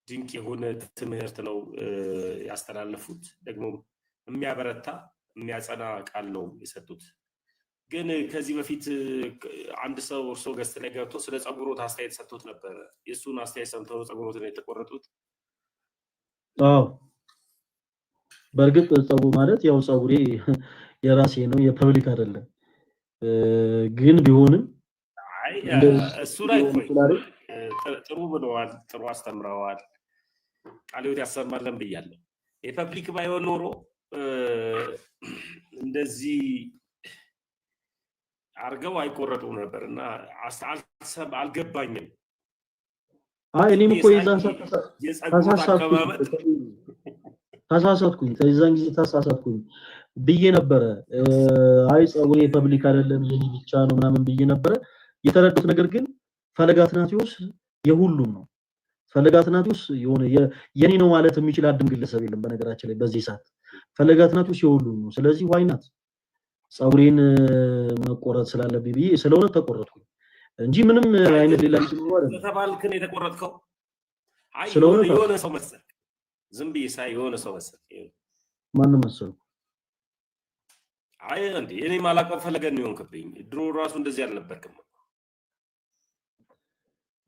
ድንቅ የሆነ ትምህርት ነው ያስተላለፉት። ደግሞ የሚያበረታ የሚያጸና ቃል ነው የሰጡት። ግን ከዚህ በፊት አንድ ሰው እርሶ ገስት ላይ ገብቶ ስለ ጸጉሮት አስተያየት ሰጥቶት ነበር። የሱን አስተያየት ሰምተው ጸጉሮትን የተቆረጡት? አዎ በእርግጥ ጸጉር ማለት ያው ጸጉሬ የራሴ ነው የፐብሊክ አይደለም። ግን ቢሆንም አይ እሱ ላይ ጥሩ ብለዋል፣ ጥሩ አስተምረዋል። ቃልዮት ያሰማልን ብያለሁ። የፐብሊክ ባይሆን ኖሮ እንደዚህ አርገው አይቆረጡም ነበርና አልገባኝም። አይ እኔም እኮ የዛን ተሳሳትኩኝ ከዛን ጊዜ ተሳሳትኩኝ ብዬ ነበረ። አይ ጸጉሬ ፐብሊክ አይደለም የኔ ብቻ ነው ምናምን ብዬ ነበረ። የተረዱት ነገር ግን ፈለገ አትናቴዎስ የሁሉም ነው። ፈለገ አትናቴዎስ የሆነ የኔ ነው ማለት የሚችል አንድም ግለሰብ የለም። በነገራችን ላይ በዚህ ሰዓት ፈለገ አትናቴዎስ የሁሉም ነው። ስለዚህ ዋይናት ጸጉሬን መቆረጥ ስላለብኝ ብዬ ስለሆነ ተቆረጥኩ እንጂ ምንም አይነት ሌላ ተባልክን የተቆረጥከው አይ ስለሆነ የሆነ ሰው መሰል ዝም ብዬ ሳይ የሆነ ሰው መሰል ማንም መሰል አይ እንዴ እኔ ማላቀው ፈለገን ይሆንክብኝ ድሮ ራሱ እንደዚህ አልነበርክም።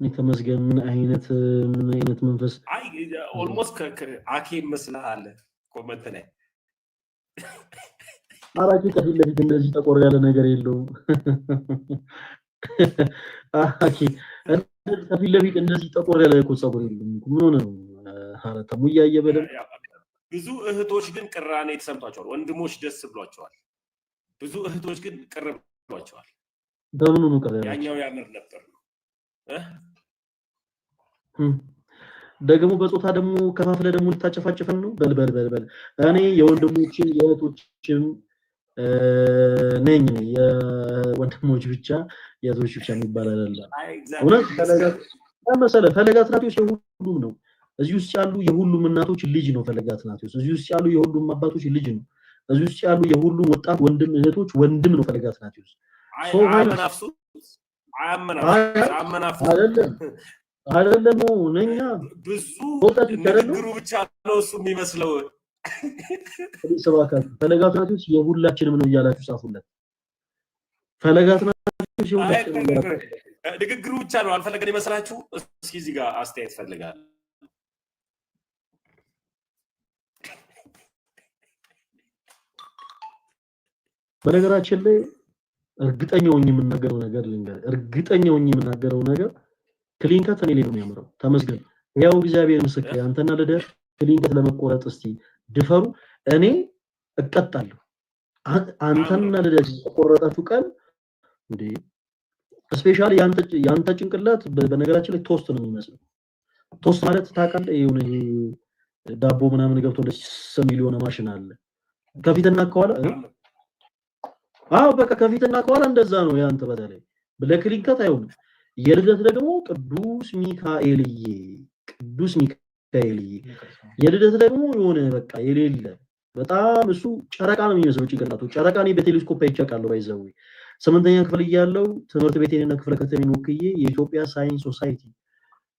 ተመስገን ምን አይነት መንፈስ አይ ኦልሞስት አኬ መስላል ኮመንት ላይ አራቂ ከፊት ለፊት እንደዚህ ጠቆር ያለ ነገር የለውም። አኬ ከፊት ለፊት እንደዚህ ጠቆር ያለ እኮ ጸጉር የለውም። ምን ሆነ ነው ሐረታ ሙያየ በደም ብዙ እህቶች ግን ቅራኔ ተሰምቷቸዋል። ወንድሞች ደስ ብሏቸዋል። ብዙ እህቶች ግን ቅር ብሏቸዋል። በምኑ ነው ቅር ያኛው ያምር ነበር ነው ደግሞ በጾታ ደግሞ ከፋፍለ ደግሞ ልታጨፋጭፈን ነው። በል እኔ የወንድሞችን የእህቶችም ነኝ የወንድሞች ብቻ የእህቶች ብቻ የሚባል አይደለም። እውነት ፈለገ አትናቴዎስ የሁሉም ነው። እዚህ ውስጥ ያሉ የሁሉም እናቶች ልጅ ነው ፈለገ አትናቴዎስ። እዚህ ውስጥ ያሉ የሁሉም አባቶች ልጅ ነው። እዚህ ውስጥ ያሉ የሁሉም ወጣት ወንድም እህቶች ወንድም ነው ፈለገ አትናቴዎስ። አይደለም ነኛ ብዙ ንግግሩ ብቻ ነው እሱ የሚመስለው። ሰባካት ፈለገ አትናቴዎስ የሁላችንም ነው እያላችሁ ጻፉለት። ፈለገ አትናቴዎስ የሁላችንም ንግግሩ ብቻ ነው አልፈለገን ይመስላችሁ? እስኪ እዚህ ጋር አስተያየት ፈልጋለሁ። በነገራችን ላይ እርግጠኛው የምናገረው ነገር ክሊንከት እኔ ላይ ነው የሚያምረው። ተመስገን ያው እግዚአብሔር ምስክር አንተና ልደት ክሊንከት ለመቆረጥ እስቲ ድፈሩ። እኔ እቀጣለሁ። አንተና ልደት ተቆረጣችሁ ቀን እንዴ ስፔሻሊ ያንተ ጭንቅላት በነገራችን ላይ ቶስት ነው የሚመስለው። ቶስት ማለት ታውቃለህ የሆነ ዳቦ ምናምን ገብቶ ደስ የሚል የሆነ ማሽን አለ ከፊትና ከኋላ በቃ ከፊትና ከኋላ እንደዛ ነው ያንተ። በተለይ ለክሊንከት አይሆንም። የልደት ደግሞ ቅዱስ ሚካኤልዬ የልደት ደግሞ የሆነ በቃ የሌለ በጣም እሱ ጨረቃ ነው የሚመስለው ጭንቅላቱ። ጨረቃ እኔ በቴሌስኮፕ አይቻለሁ። ባይዘው 8ኛ ክፍል እያለሁ ትምህርት ቤቴንና ክፍለ ከተሜን ወክዬ የኢትዮጵያ ሳይንስ ሶሳይቲ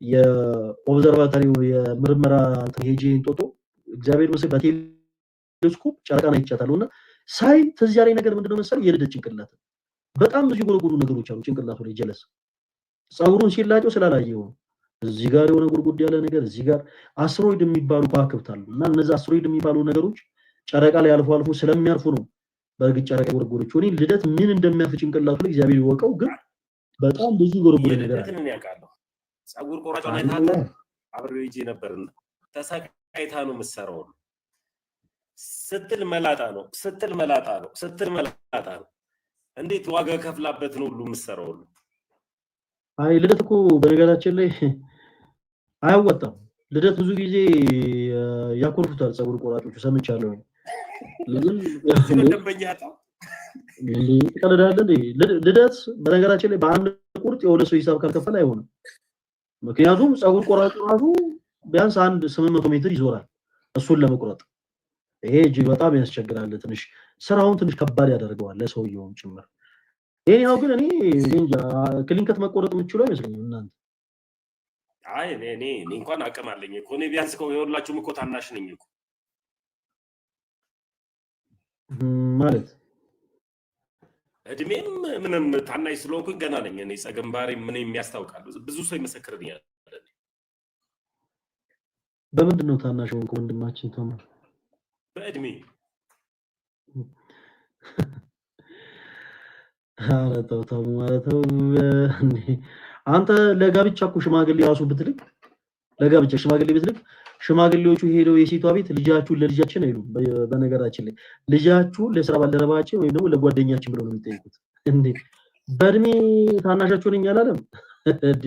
የኦብዘርቫቶሪው የምርመራ ሄጄ እንጦጦ እግዚአብሔር ይመስገን በቴሌስኮፕ ጨረቃን አይቻታለሁና ሳይ ትዝ ያለኝ ነገር ምንድነው መሰለኝ የልደት ጭንቅላት በጣም ብዙ ጎረጎሩ ነገሮች አሉ ጭንቅላቱ ላይ ጀለስ ጸጉሩን ሲላጨው ስላላየው እዚህ ጋር የሆነ ጉርጉድ ያለ ነገር እዚህ ጋር አስትሮይድ የሚባሉ ከዋክብት አሉ እና እነዛ አስትሮይድ የሚባሉ ነገሮች ጨረቃ ላይ አልፎ አልፎ ስለሚያርፉ ነው። በእርግጥ ጨረቃ ጉርጉሮች ሆኔ ልደት ምን እንደሚያርፍ ጭንቅላቱ ላይ እግዚአብሔር ይወቀው። ግን በጣም ብዙ ጉርጉር ነገር አለ። እኔ ያውቃለሁ ጸጉር ቆራጭ ላይ ታለ አብሬው ይዤ ነበርና ተሰቃይታ ነው የምትሰራው ስትል መላጣ ነው። እንዴት ዋጋ ከፍላበት ነው ሁሉ የምትሰራው? አይ ልደት እኮ በነገራችን ላይ አያወጣም። ልደት ብዙ ጊዜ ያኮርፉታል ጸጉር ቆራጮቹ ሰምቻለሁ። ልደት በነገራችን ላይ በአንድ ቁርጥ የሆነ ሰው ሂሳብ ካልከፈለ አይሆንም። ምክንያቱም ጸጉር ቆራጩ ራሱ ቢያንስ 800 ሜትር ይዞራል እሱን ለመቁረጥ። ይሄ እጅግ በጣም ያስቸግራል። ትንሽ ስራውን ትንሽ ከባድ ያደርገዋል ለሰውየውም ጭምር። ይሄኛው ግን እኔ ክሊንከት መቆረጥ የምችለው አይመስለኝም። እናንተ አይ እኔ እንኳን አቅም አለኝ እኮ እኔ ቢያንስ እኮ የሁላችሁም እኮ ታናሽ ነኝ እኮ ማለት እድሜም ምንም ታናሽ ስለሆንኩኝ ገና ነኝ። እኔ ጸገምባሪ ምን የሚያስታውቃሉ ብዙ ሰው ይመሰክርልኛል። በምንድን ነው ታናሽ ሆንኩ ወንድማችን ተማር? በእድሜ ተው ማለት ነው። አንተ ለጋብቻ እኮ ሽማግሌ ራሱ ብትልክ ለጋብቻ ሽማግሌ ብትልክ ሽማግሌዎቹ ሄደው የሴቷ ቤት ልጃችሁን ለልጃችን አይሉም። በነገራችን ላይ ልጃችሁን ለስራ ባልደረባችን ወይም ደግሞ ለጓደኛችን ብለው ነው የሚጠይቁት። እንዴ በእድሜ ታናሻችሁ ነኝ አላለም እንዴ?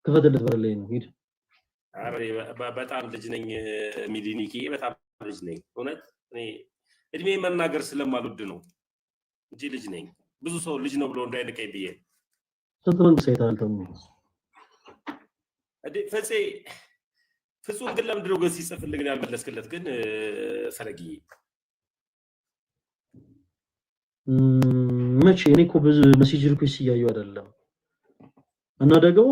ክፈትለት በር ላይ ነው ሂድ። በጣም ልጅ ነኝ ሚዲኒኪ በጣም ልጅ ነኝ። እውነት እኔ እድሜ መናገር ስለማልወድ ነው እንጂ ልጅ ነኝ። ብዙ ሰው ልጅ ነው ብሎ እንዳይንቀኝ ብዬ ስንት መንግስት አይተሃል ተሙ? ፈፄ ፍጹም ግን ለምንድን ነው ገስ ሲጽፍልኝ ያልመለስክለት ግን ፈለጊ መቼ? እኔ እኮ ብዙ ሜሴጅ ሪኩዌስት እያየሁ አይደለም። እና ደግሞ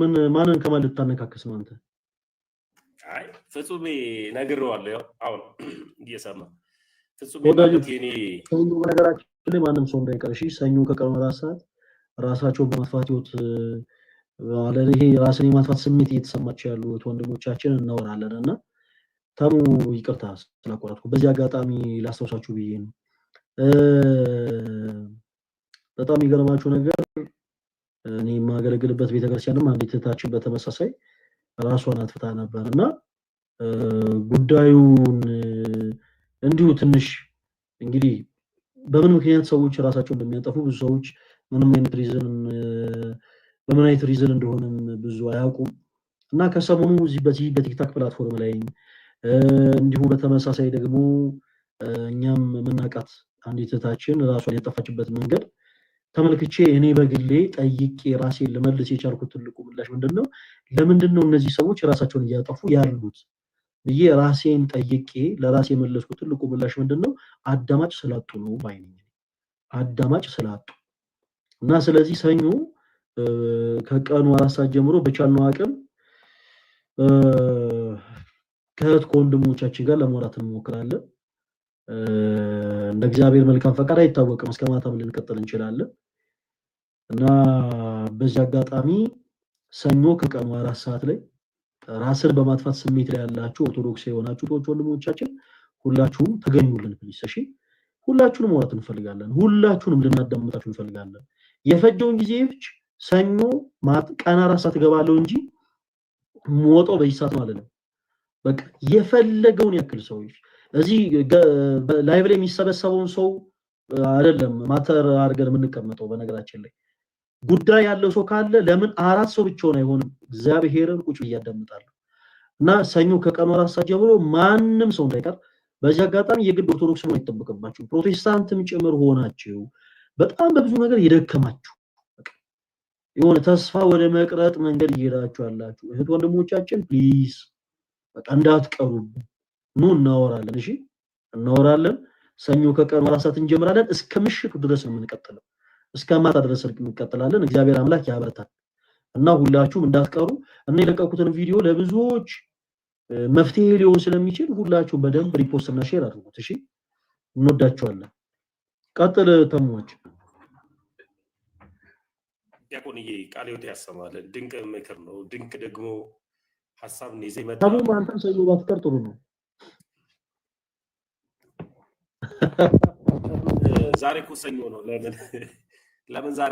ምን ማንን ከማን ልታነካክስ ነው አንተ? አይ ፍጹም ነግሬዋለሁ። ያው አሁን እየሰማ ፍጹም ወዳጆች ማለት የኔ ሰኞ በነገራችን ላይ ማንም ሰው እንዳይቀር እሺ። ሰኞ ከቀኑ 4 ሰዓት ራሳቸውን በማጥፋት ህይወት ማለት ይሄ ራስን የማጥፋት ስሜት እየተሰማቸው ያሉት ወንድሞቻችን እናወራለን እና ተሙ ይቅርታ ስላቋረጥኩ በዚህ አጋጣሚ ላስታውሳችሁ ብዬ ነው። በጣም የሚገርማችሁ ነገር እኔ የማገለግልበት ቤተክርስቲያንም አንዲት እህታችን በተመሳሳይ ራሷን አጥፍታ ነበርና ጉዳዩን እንዲሁ ትንሽ እንግዲህ በምን ምክንያት ሰዎች ራሳቸውን እንደሚያጠፉ ብዙ ሰዎች ምንም አይነት ሪዝን በምን አይነት ሪዝን እንደሆነም ብዙ አያውቁም እና ከሰሞኑ እዚህ በቲክታክ ፕላትፎርም ላይ እንዲሁ በተመሳሳይ ደግሞ እኛም የምናውቃት አንዲት እህታችን ራሷን ያጠፋችበት መንገድ ተመልክቼ እኔ በግሌ ጠይቄ ራሴን ልመልስ የቻልኩት ትልቁ ምላሽ ምንድነው ለምንድነው እነዚህ ሰዎች ራሳቸውን እያጠፉ ያሉት ብዬ ራሴን ጠይቄ ለራሴ የመለስኩት ትልቁ ምላሽ ምንድነው አዳማጭ ስላጡ ነው ባይነኝ አዳማጭ ስላጡ እና ስለዚህ ሰኞ ከቀኑ 4 ሰዓት ጀምሮ በቻልነው አቅም ከእህት ከወንድሞቻችን ጋር ለማውራት እንሞክራለን። እንደ እግዚአብሔር መልካም ፈቃድ አይታወቅም እስከ ማታም ልንቀጥል እንችላለን እና በዚህ አጋጣሚ ሰኞ ከቀኑ 4 ሰዓት ላይ ራስን በማጥፋት ስሜት ላይ ያላችሁ ኦርቶዶክስ የሆናችሁ ወንድሞቻችን ሁላችሁም ተገኙልን ፕሊስ እሺ። ሁላችሁንም ማውራት እንፈልጋለን። ሁላችሁንም ልናዳምጣችሁ እንፈልጋለን። የፈጀውን ጊዜ ሰኞ ቀን 4 ሰዓት ገባለው እንጂ ሞቶ በዚህ ሰዓት ማለት ነው። በቃ የፈለገውን ያክል ሰዎች እዚህ ላይቭ ላይ የሚሰበሰበውን ሰው አይደለም ማተር አድርገን የምንቀመጠው በነገራችን ላይ ጉዳይ ያለው ሰው ካለ ለምን 4 ሰው ብቻውን አይሆንም? እግዚአብሔርን ቁጭ እያዳምጣለሁ እና ሰኞ ከቀኑ 4 ሰዓት ጀምሮ ማንም ሰው እንዳይቀር በዚህ አጋጣሚ የግድ ኦርቶዶክስ ነው አይተበከባችሁ ፕሮቴስታንትም ጭምር ሆናችሁ በጣም በብዙ ነገር የደከማችሁ የሆነ ተስፋ ወደ መቅረጥ መንገድ እየሄዳችሁ ያላችሁ እህት ወንድሞቻችን ፕሊዝ በቃ እንዳትቀሩብን ኑ እናወራለን። እሺ እናወራለን። ሰኞ ከቀኑ 4 ሰዓት እንጀምራለን እስከ ምሽቱ ድረስ ነው የምንቀጥለው። እስከ ማታ ድረስ እንቀጥላለን። እግዚአብሔር አምላክ ያበርታል እና ሁላችሁም እንዳትቀሩ እና የለቀቁትን ቪዲዮ ለብዙዎች መፍትሄ ሊሆን ስለሚችል ሁላችሁም በደንብ ሪፖስት እና ሼር አድርጉት። እሺ እንወዳችኋለን። ቀጥል ተሞች ዲያቆንዬ ቃል ይወት ያሰማልን። ድንቅ ምክር ነው። ድንቅ ደግሞ ሐሳብ ነው ይዘህ መጣ። ተሙ አንተም ሰኞ ባትቀር ጥሩ ነው። ዛሬ እኮ ሰኞ ነው። ለምን ዛሬ